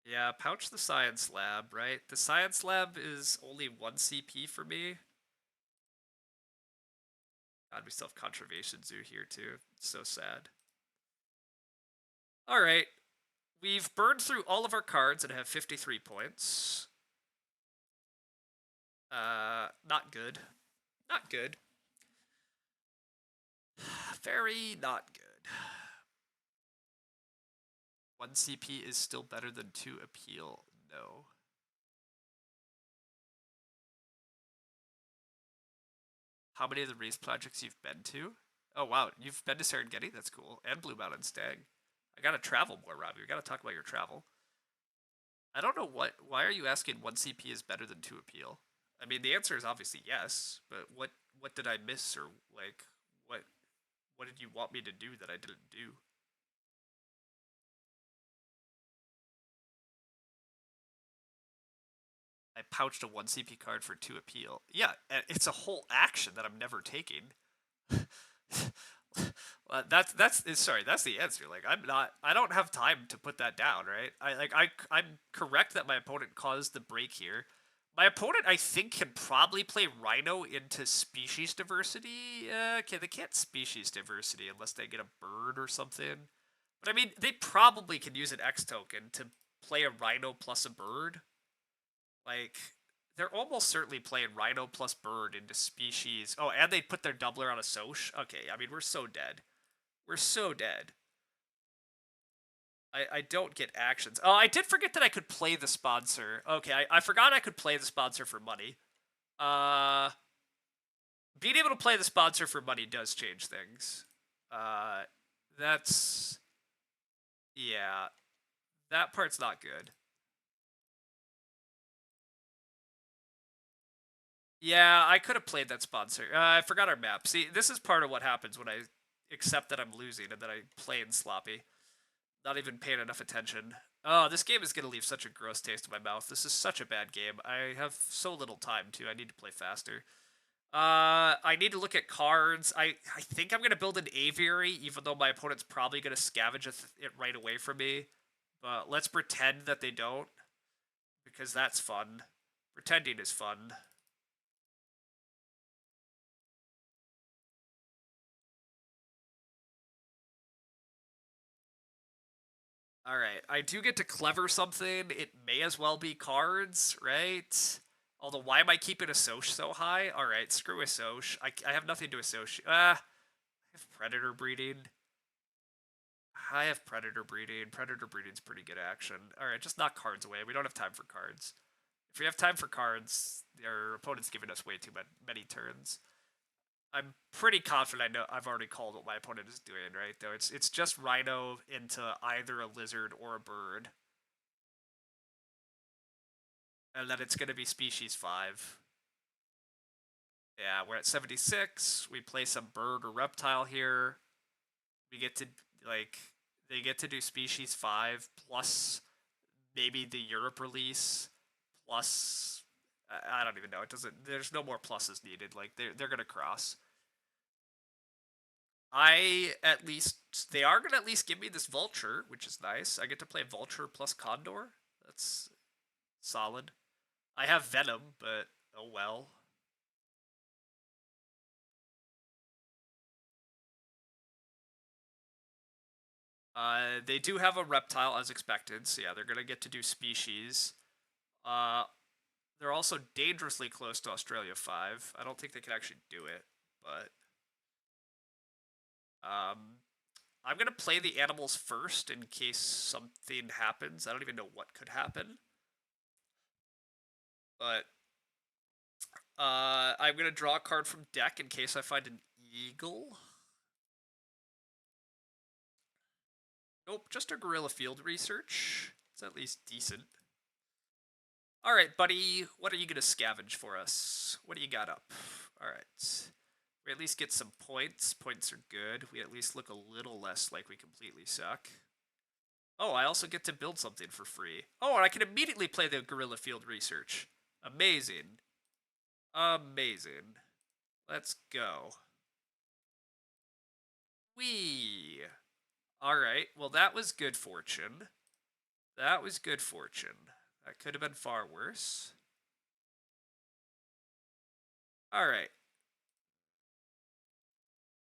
Yeah, pouch the science lab, right? The science lab is only 1 CP for me. God, we still have Conservation Zoo here too. It's so sad. Alright. We've burned through all of our cards and have 53 points. Not good. Not good. Very not good. 1 CP is still better than 2 appeal. No. How many of the race projects you've been to? Oh wow, you've been to Serengeti? That's cool. And Blue Mountain Stag. I gotta travel more, Robbie. We gotta talk about your travel. I don't know why are you asking 1 CP is better than 2 appeal? I mean, the answer is obviously yes, but what did I miss, or like what did you want me to do that I didn't do? I pouched a 1 CP card for 2 appeal. Yeah, it's a whole action that I'm never taking. Sorry, that's the answer. Like I don't have time to put that down, right? I'm correct that my opponent caused the break here. My opponent, I think, can probably play Rhino into species diversity. Okay, they can't species diversity unless they get a bird or something. But I mean, they probably can use an X token to play a Rhino plus a bird. Like, they're almost certainly playing Rhino plus bird into species. Oh, and they put their doubler on a Soch. Okay, I mean, we're so dead. We're so dead. I don't get actions. Oh, I did forget that I could play the sponsor. Okay, I forgot I could play the sponsor for money. Being able to play the sponsor for money does change things. That's... Yeah, that part's not good. Yeah, I could have played that sponsor. I forgot our map. See, this is part of what happens when I accept that I'm losing and that I play in sloppy. Not even paying enough attention. Oh, this game is going to leave such a gross taste in my mouth. This is such a bad game. I have so little time, too. I need to play faster. I need to look at cards. I think I'm going to build an aviary, even though my opponent's probably going to scavenge it right away from me. But let's pretend that they don't, because that's fun. Pretending is fun. Alright, I do get to clever something. It may as well be cards, right? Although, why am I keeping a Soch so high? Alright, screw a Soch. I have nothing to associate. I have Predator breeding. I have Predator breeding. Predator breeding's pretty good action. Alright, just knock cards away. We don't have time for cards. If we have time for cards, our opponent's giving us way too many turns. I'm pretty confident I know I've already called what my opponent is doing, right? Though it's just Rhino into either a lizard or a bird. And then it's gonna be species 5. Yeah, we're at 76. We play some bird or reptile here. We get to like they get to do species 5 plus maybe the Europe release plus I don't even know. It doesn't there's no more pluses needed. Like they're gonna cross. They are gonna at least give me this vulture, which is nice. I get to play vulture plus condor. That's solid. I have venom, but oh well. They do have a reptile as expected, so yeah, they're gonna get to do species. Uh, they're also dangerously close to Australia 5. I don't think they can actually do it, but I'm gonna play the animals first in case something happens. I don't even know what could happen, but I'm gonna draw a card from deck in case I find an eagle. Nope, just a guerrilla field research. It's at least decent. Alright, buddy, what are you gonna scavenge for us? What do you got up? Alright. We at least get some points. Points are good. We at least look a little less like we completely suck. Oh, I also get to build something for free. Oh, and I can immediately play the guerrilla field research. Amazing. Amazing. Let's go. Whee! Alright, well that was good fortune. That was good fortune. That could have been far worse. Alright.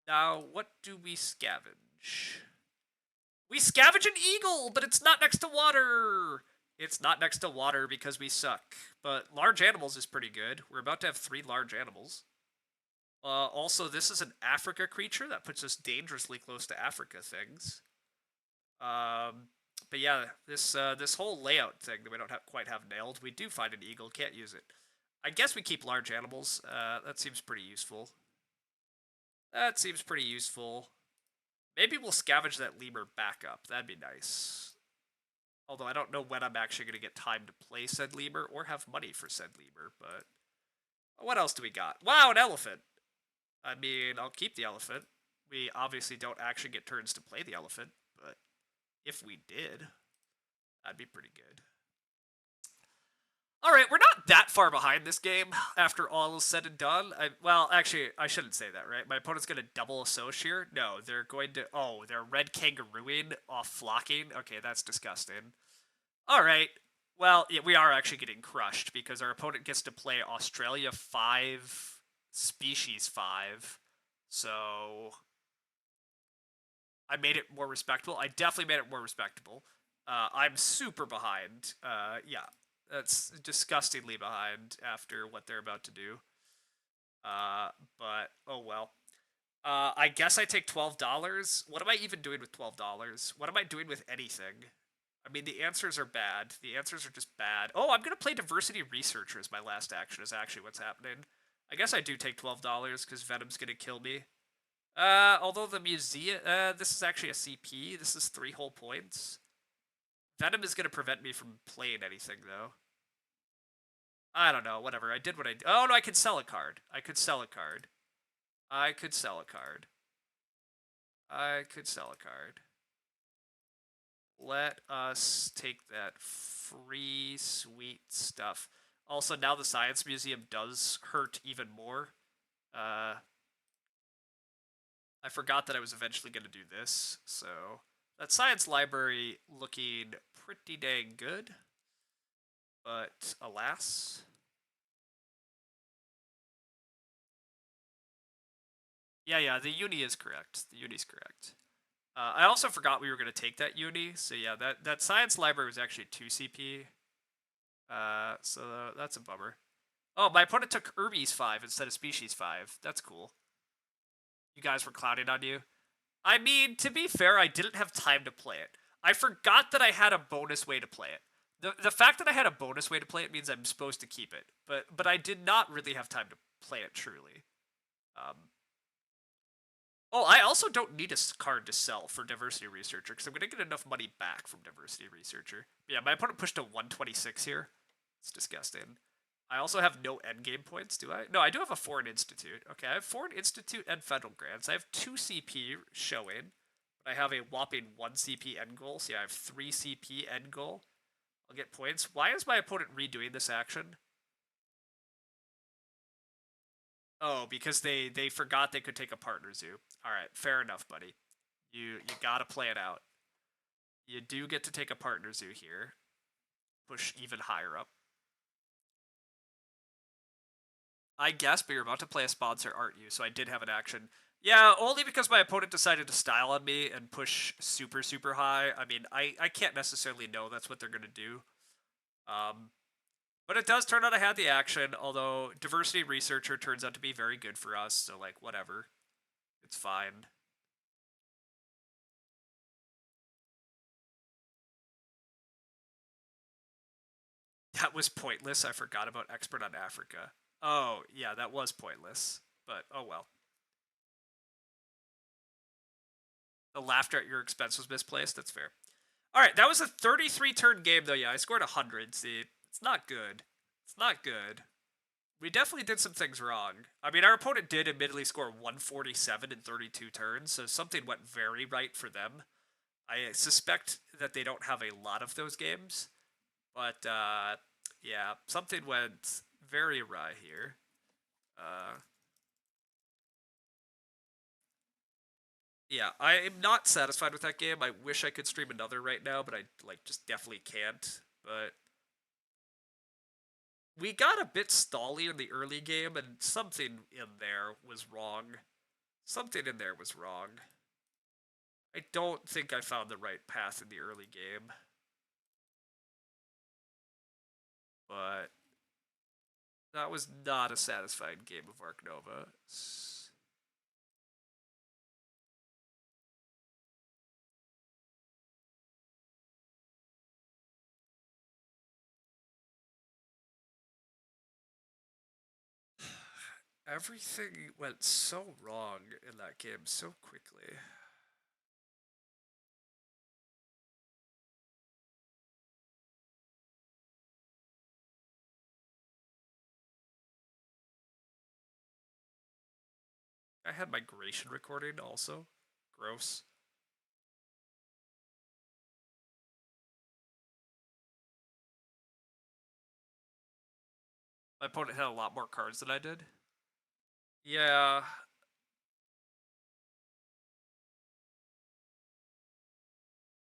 Now, what do we scavenge? We scavenge an eagle, but it's not next to water. It's not next to water because we suck. But large animals is pretty good. We're about to have 3 large animals. Also, this is an Africa creature. That puts us dangerously close to Africa things. But yeah, this whole layout thing that we don't quite have nailed, we do find an eagle, can't use it. I guess we keep large animals. That seems pretty useful. That seems pretty useful. Maybe we'll scavenge that lemur back up. That'd be nice. Although I don't know when I'm actually going to get time to play said lemur or have money for said lemur, but... What else do we got? Wow, an elephant! I mean, I'll keep the elephant. We obviously don't actually get turns to play the elephant, but if we did, that'd be pretty good. Alright, we're not that far behind this game after all is said and done. Well, actually, I shouldn't say that, right? My opponent's going to double Assoc here. No, they're going to... Oh, they're red kangarooing off flocking. Okay, that's disgusting. All right. Well, yeah, we are actually getting crushed because our opponent gets to play Australia 5, Species 5. So I made it more respectable. I definitely made it more respectable. I'm super behind. Yeah, that's disgustingly behind after what they're about to do. But oh well. I guess I take $12. What am I even doing with $12? What am I doing with anything? I mean, the answers are bad. The answers are just bad. Oh, I'm gonna play Diversity Researcher as my last action. Is actually what's happening. I guess I do take $12 because Venom's gonna kill me. Although the museum, this is actually a CP. This is 3 whole points. Venom is gonna prevent me from playing anything though. I don't know. Whatever. I did what I. Oh no, I could sell a card. I could sell a card. I could sell a card. I could sell a card. Let us take that free sweet stuff. Also, now the Science Museum does hurt even more. I forgot that I was eventually going to do this, so that science library looking pretty dang good. But alas. Yeah, the uni is correct. The uni's correct. I also forgot we were going to take that uni, so yeah, that science library was actually 2 CP. So that's a bummer. Oh, my opponent took Hermes 5 instead of Species 5. That's cool. You guys were clowning on you. I mean, to be fair, I didn't have time to play it. I forgot that I had a bonus way to play it. The fact that I had a bonus way to play it means I'm supposed to keep it. But I did not really have time to play it truly. Oh, I also don't need a card to sell for Diversity Researcher because I'm going to get enough money back from Diversity Researcher. Yeah, my opponent pushed to 126 here. It's disgusting. I also have no endgame points, do I? No, I do have a Foreign Institute. Okay, I have Foreign Institute and Federal Grants. I have 2 CP showing, but I have a whopping 1 CP end goal. So yeah, I have 3 CP end goal. I'll get points. Why is my opponent redoing this action? Oh, because they forgot they could take a partner zoo. All right, fair enough, buddy. You gotta play it out. You do get to take a partner zoo here. Push even higher up. I guess, but you're about to play a sponsor, aren't you? So I did have an action. Yeah, only because my opponent decided to style on me and push super, super high. I mean, I can't necessarily know that's what they're going to do. But it does turn out I had the action, although Diversity Researcher turns out to be very good for us, so, like, whatever. It's fine. That was pointless. I forgot about Expert on Africa. Oh, yeah, that was pointless. But, oh well. The laughter at your expense was misplaced. That's fair. All right, that was a 33 turn game, though. Yeah, I scored 100. See, it's not good. It's not good. We definitely did some things wrong. I mean, our opponent did admittedly score 147 in 32 turns, so something went very right for them. I suspect that they don't have a lot of those games, but yeah, something went very awry here. Yeah, I am not satisfied with that game. I wish I could stream another right now, but I just definitely can't. But we got a bit stally in the early game, and something in there was wrong. Something in there was wrong. I don't think I found the right path in the early game. But that was not a satisfying game of Ark Nova. Everything went so wrong in that game so quickly. I had migration recording also. Gross. My opponent had a lot more cards than I did. Yeah.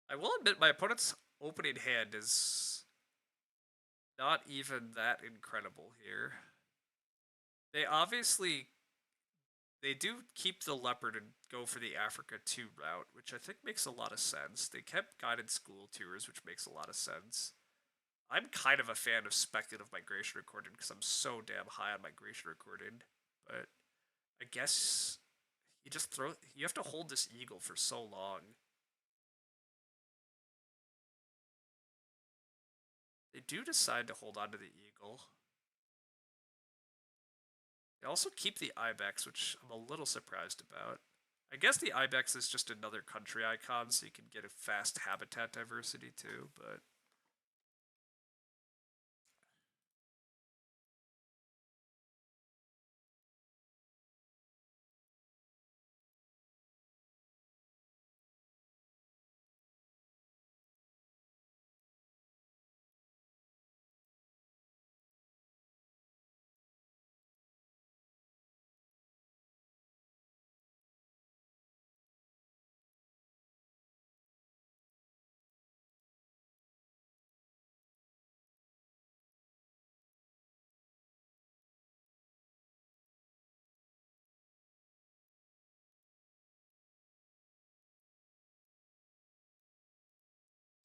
I will admit my opponent's opening hand is not even that incredible here. They obviously they do keep the leopard and go for the Africa 2 route, which I think makes a lot of sense. They kept guided school tours, which makes a lot of sense. I'm kind of a fan of speculative migration recording because I'm so damn high on migration recording. But I guess you just throw. You have to hold this eagle for so long. They do decide to hold on to the eagle. They also keep the ibex, which I'm a little surprised about. I guess the ibex is just another country icon, so you can get a fast habitat diversity too, but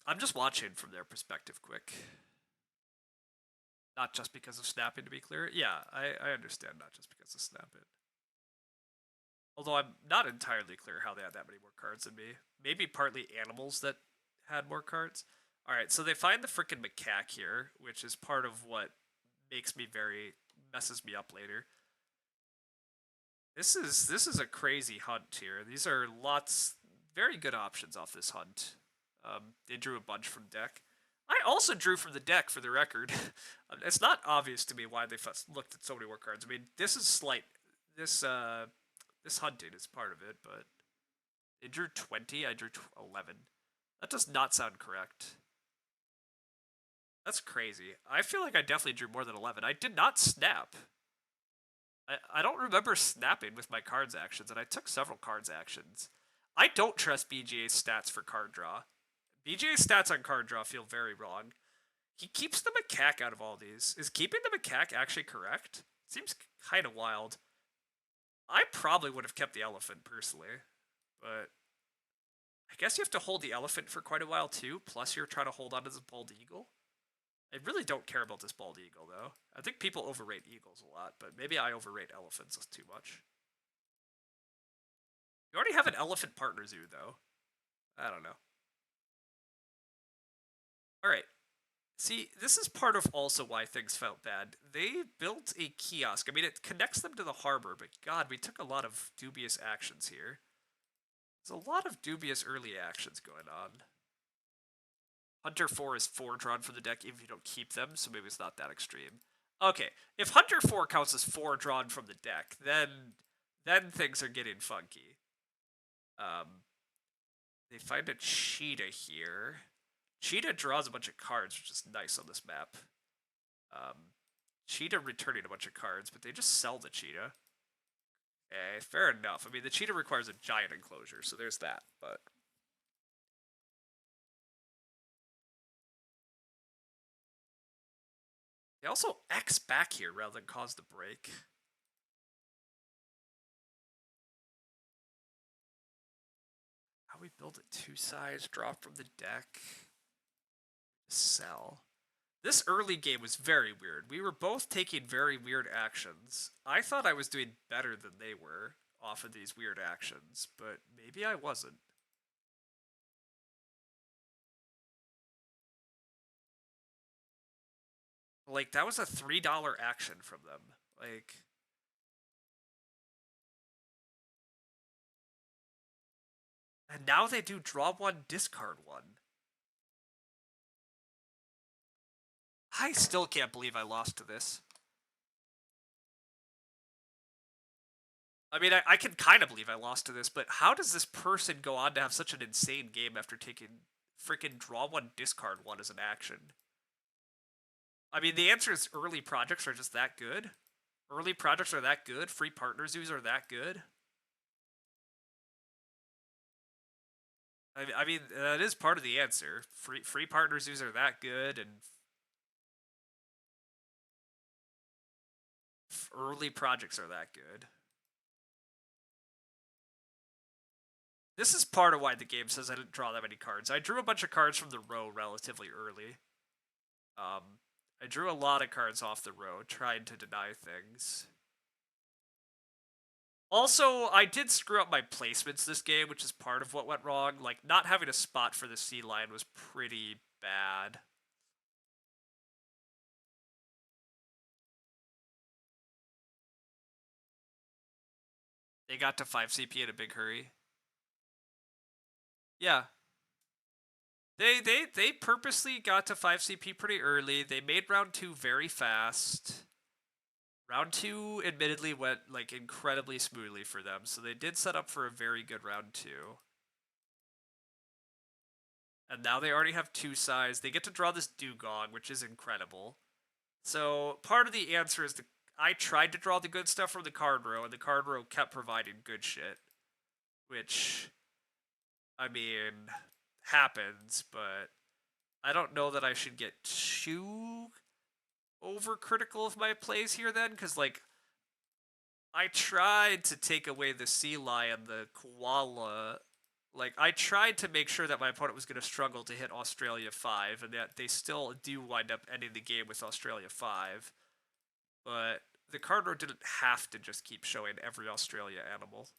I'm just watching from their perspective quick. Not just because of snapping, to be clear. Yeah, I understand not just because of snapping. Although I'm not entirely clear how they had that many more cards than me. Maybe partly animals that had more cards. Alright, so they find the frickin' macaque here, which is part of what makes me messes me up later. This is a crazy hunt here. These are very good options off this hunt. They drew a bunch from deck. I also drew from the deck, for the record. It's not obvious to me why they looked at so many more cards. I mean, this is this hunting is part of it, but they drew 20. I drew 11. That does not sound correct. That's crazy. I feel like I definitely drew more than 11. I did not snap. I don't remember snapping with my cards actions, and I took several cards actions. I don't trust BGA's stats for card draw. BGA's stats on card draw feel very wrong. He keeps the macaque out of all these. Is keeping the macaque actually correct? Seems kind of wild. I probably would have kept the elephant personally, but I guess you have to hold the elephant for quite a while too, plus you're trying to hold on to this bald eagle. I really don't care about this bald eagle, though. I think people overrate eagles a lot, but maybe I overrate elephants too much. You already have an elephant partner zoo, though. I don't know. Alright. See, this is part of also why things felt bad. They built a kiosk. I mean, it connects them to the harbor, but god, we took a lot of dubious actions here. There's a lot of dubious early actions going on. Hunter 4 is 4 drawn from the deck even if you don't keep them, so maybe it's not that extreme. Okay, if Hunter 4 counts as 4 drawn from the deck, then things are getting funky. They find a cheetah here. Cheetah draws a bunch of cards, which is nice on this map. Cheetah returning a bunch of cards, but they just sell the cheetah. Fair enough. I mean, the cheetah requires a giant enclosure, so there's that, but they also X back here rather than cause the break. How we build a 2-size, drop from the deck, sell. This early game was very weird. We were both taking very weird actions. I thought I was doing better than they were off of these weird actions, but maybe I wasn't. Like, that was a $3 action from them. Like, and now they do draw one, discard one. I still can't believe I lost to this. I mean, I can kind of believe I lost to this, but how does this person go on to have such an insane game after taking freaking draw one, discard one as an action? I mean, the answer is early projects are just that good. Early projects are that good. Free partner zoos are that good. I mean, that is part of the answer. Free partner zoos are that good, and early projects are that good. This is part of why the game says I didn't draw that many cards. I drew a bunch of cards from the row relatively early. I drew a lot of cards off the row, trying to deny things. Also, I did screw up my placements this game, which is part of what went wrong. Like, not having a spot for the sea lion was pretty bad. They got to 5 CP in a big hurry. Yeah. They purposely got to 5 CP pretty early. They made round 2 very fast. Round 2 admittedly went like incredibly smoothly for them, so they did set up for a very good round 2. And now they already have 2 size. They get to draw this Dugong, which is incredible. So part of the answer is I tried to draw the good stuff from the card row, and the card row kept providing good shit. Which, I mean, happens, but I don't know that I should get too overcritical of my plays here then, because, like, I tried to take away the sea lion, the koala. Like, I tried to make sure that my opponent was going to struggle to hit Australia 5, and that they still do wind up ending the game with Australia 5. But the card row didn't have to just keep showing every Australia animal.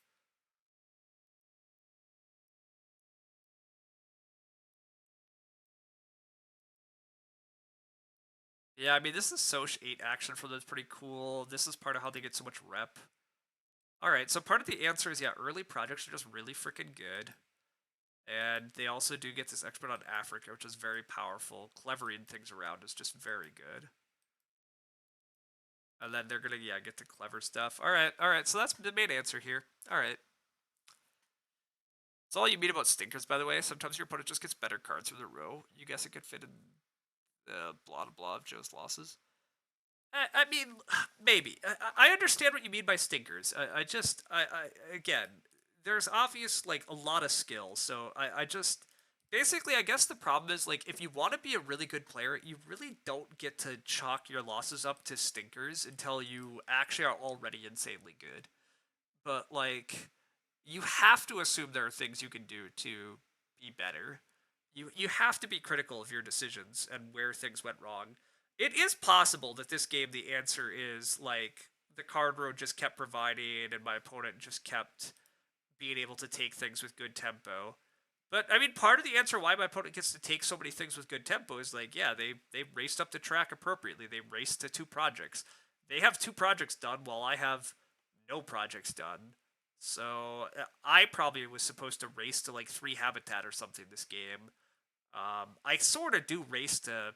Yeah, I mean, this is Soch 8 action for them. It's pretty cool. This is part of how they get so much rep. Alright, so part of the answer is, yeah, early projects are just really freaking good. And they also do get this expert on Africa, which is very powerful. Clevering things around is just very good. And then they're gonna, yeah, get the clever stuff. Alright, so that's the main answer here. Alright. It's all you mean about stinkers, by the way. Sometimes your opponent just gets better cards from the row. You guess it could fit in the blah blah of Joe's losses. I mean, maybe. I understand what you mean by stinkers. Again, there's obvious, like, a lot of skill. So I just, basically, I guess the problem is, like, if you want to be a really good player, you really don't get to chalk your losses up to stinkers until you actually are already insanely good. But, like, you have to assume there are things you can do to be better. You have to be critical of your decisions and where things went wrong. It is possible that this game the answer is, like, the card row just kept providing and my opponent just kept being able to take things with good tempo. But I mean, part of the answer why my opponent gets to take so many things with good tempo is, like, yeah, they raced up the track appropriately. They raced to 2 projects. They have 2 projects done while I have no projects done. So I probably was supposed to race to, like, 3 habitat or something this game. I sort of do race to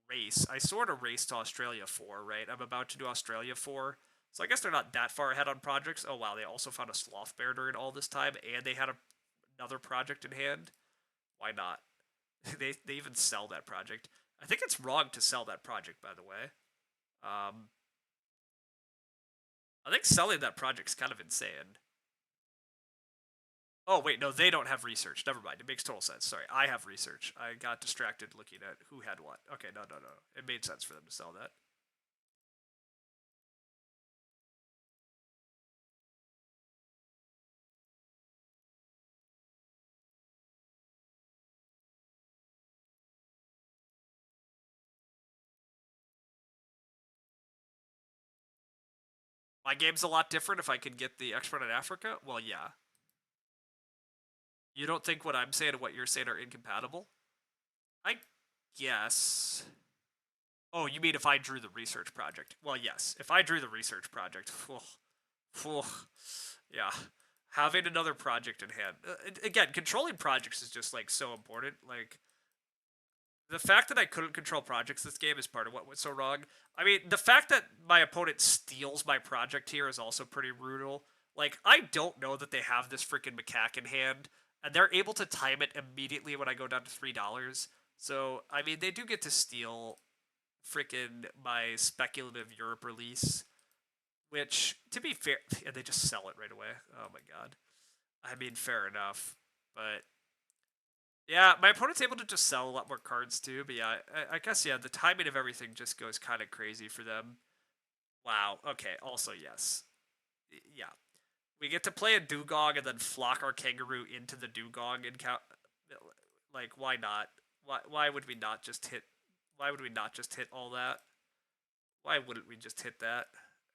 race. I sort of race to Australia 4, right? I'm about to do Australia 4. So I guess they're not that far ahead on projects. Oh, wow, they also found a sloth bear during all this time, and they had another project in hand. Why not? They even sell that project. I think it's wrong to sell that project, by the way. I think selling that project's kind of insane. Oh, wait, no, they don't have research. Never mind. It makes total sense. Sorry, I have research. I got distracted looking at who had what. Okay, no. It made sense for them to sell that. My game's a lot different if I can get the expert in Africa? Well, yeah. You don't think what I'm saying and what you're saying are incompatible? I guess. Oh, you mean if I drew the research project? Well, yes. If I drew the research project, yeah. Having another project in hand. Again, controlling projects is just, like, so important. Like, the fact that I couldn't control projects this game is part of what went so wrong. I mean, the fact that my opponent steals my project here is also pretty brutal. Like, I don't know that they have this freaking macaque in hand, and they're able to time it immediately when I go down to $3. So, I mean, they do get to steal freaking my speculative Europe release, which, to be fair, yeah, they just sell it right away. Oh my god. I mean, fair enough. But yeah, my opponent's able to just sell a lot more cards too. But yeah, I guess, yeah, the timing of everything just goes kind of crazy for them. Wow. Okay. Also, yes. Yeah. We get to play a Dugong and then flock our Kangaroo into the Dugong and count. Like, why not? Why would we not just hit? Why would we not just hit all that? Why wouldn't we just hit that?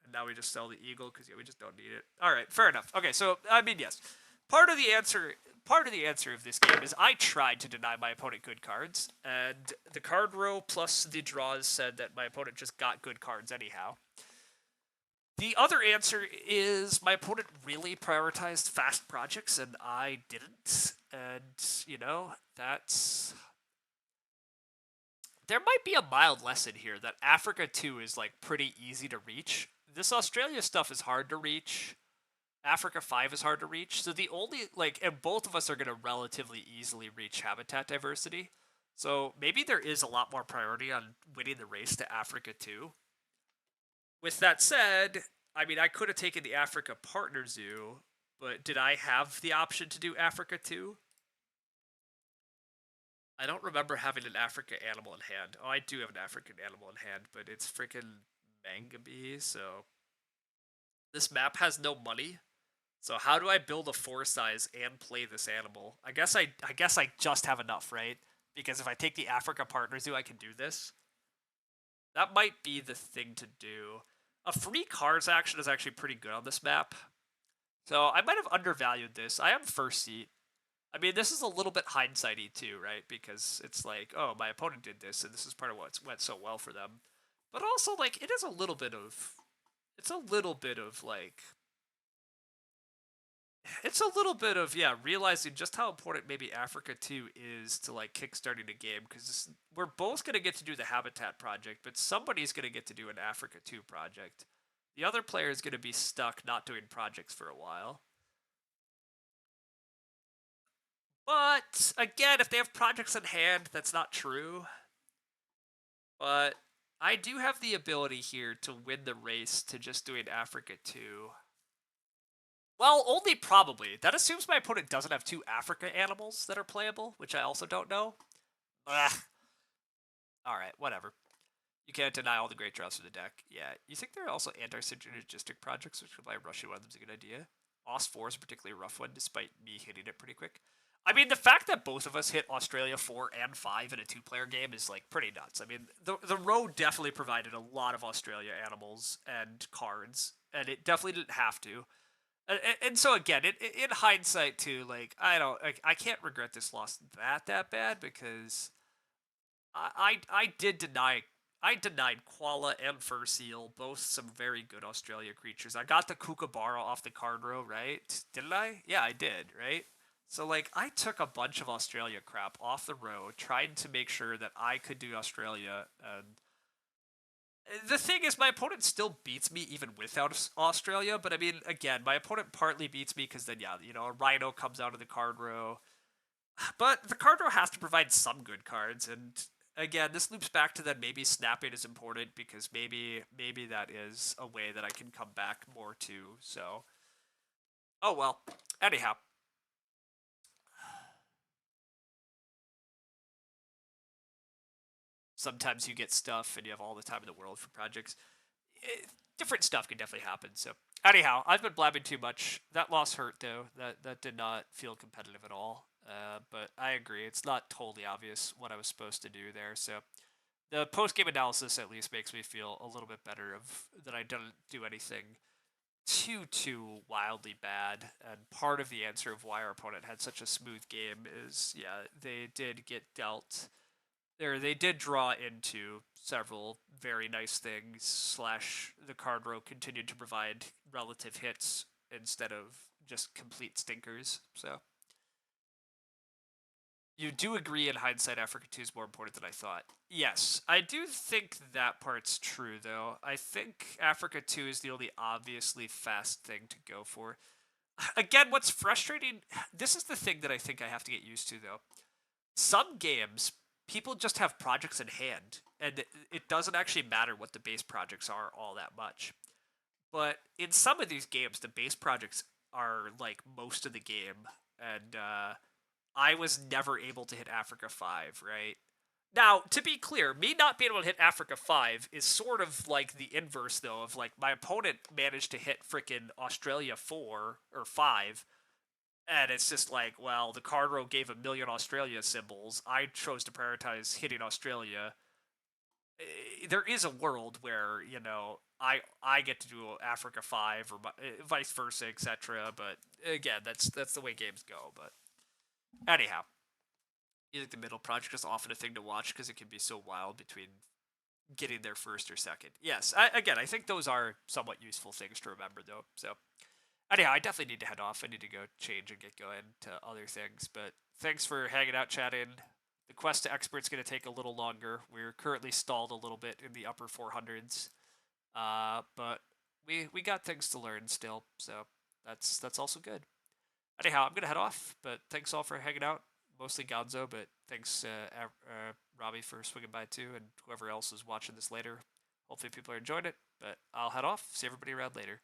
And now we just sell the Eagle because, yeah, we just don't need it. All right, fair enough. Okay, so I mean, yes, part of the answer of this game is I tried to deny my opponent good cards, and the card row plus the draws said that my opponent just got good cards anyhow. The other answer is my opponent really prioritized fast projects and I didn't. And, that's. There might be a mild lesson here that Africa 2 is like pretty easy to reach. This Australia stuff is hard to reach. Africa 5 is hard to reach. So the only, and both of us are going to relatively easily reach habitat diversity. So maybe there is a lot more priority on winning the race to Africa 2. With that said, I mean, I could have taken the Africa Partner Zoo, but did I have the option to do Africa 2? I don't remember having an Africa animal in hand. Oh, I do have an African animal in hand, but it's freaking Mangabe, so this map has no money. So how do I build a 4 size and play this animal? I guess I just have enough, right? Because if I take the Africa Partner Zoo, I can do this. That might be the thing to do. A free cards action is actually pretty good on this map. So I might have undervalued this. I am first seat. I mean, this is a little bit hindsighty too, right? Because it's like, oh, my opponent did this, and this is part of what went so well for them. But also, like, it is a little bit of, it's a little bit of like, it's a little bit of, yeah, realizing just how important maybe Africa 2 is to like kickstarting a game, because we're both gonna get to do the Habitat project, but somebody's gonna get to do an Africa 2 project. The other player is gonna be stuck not doing projects for a while. But again, if they have projects in hand, that's not true. But I do have the ability here to win the race to just doing Africa 2. Well, only probably. That assumes my opponent doesn't have 2 Africa animals that are playable, which I also don't know. Ugh. Alright, whatever. You can't deny all the great draws for the deck. Yeah, you think there are also anti-synergistic projects, which why rushing one of them is a good idea? Os 4 is a particularly rough one, despite me hitting it pretty quick. I mean, the fact that both of us hit Australia 4 and 5 in a 2-player game is, like, pretty nuts. I mean, the row definitely provided a lot of Australia animals and cards, and it definitely didn't have to. And so, again, in hindsight, too, like, I can't regret this loss that bad, because I did deny. I denied Koala and Fur Seal, both some very good Australia creatures. I got the Kookaburra off the card row, right? Didn't I? Yeah, I did, right? So, like, I took a bunch of Australia crap off the row, trying to make sure that I could do Australia. And the thing is, my opponent still beats me even without Australia. But I mean, again, my opponent partly beats me because then, yeah, a Rhino comes out of the card row. But the card row has to provide some good cards, and again, this loops back to that maybe snapping is important, because maybe that is a way that I can come back more to. So, oh well. Anyhow, sometimes you get stuff and you have all the time in the world for projects. Different stuff can definitely happen. So, anyhow, I've been blabbing too much. That loss hurt though. That did not feel competitive at all. But I agree, it's not totally obvious what I was supposed to do there. So the post game analysis at least makes me feel a little bit better of that I didn't do anything too wildly bad. And part of the answer of why our opponent had such a smooth game is, yeah, they did get dealt. They did draw into several very nice things. Slash, the card row continued to provide relative hits instead of just complete stinkers. So you do agree in hindsight Africa 2 is more important than I thought. Yes, I do think that part's true, though. I think Africa 2 is the only obviously fast thing to go for. Again, what's frustrating, this is the thing that I think I have to get used to, though. Some games, people just have projects in hand, and it doesn't actually matter what the base projects are all that much. But in some of these games, the base projects are like most of the game, and I was never able to hit Africa 5, right? Now, to be clear, me not being able to hit Africa 5 is sort of like the inverse, though, of like my opponent managed to hit freaking Australia 4 or 5, and it's just like, well, the card row gave a million Australia symbols. I chose to prioritize hitting Australia. There is a world where, I get to do Africa 5 or vice versa, etc. But again, that's the way games go. But anyhow, I think the middle project is often a thing to watch because it can be so wild between getting there first or second. Yes, I think those are somewhat useful things to remember, though. So, anyhow, I definitely need to head off. I need to go change and get going to other things. But thanks for hanging out, chatting. The quest to expert's going to take a little longer. We're currently stalled a little bit in the upper 400s, but we got things to learn still. So that's also good. Anyhow, I'm gonna head off, but thanks all for hanging out. Mostly Gonzo, but thanks Robbie for swinging by too, and whoever else is watching this later. Hopefully people are enjoying it. But I'll head off. See everybody around later.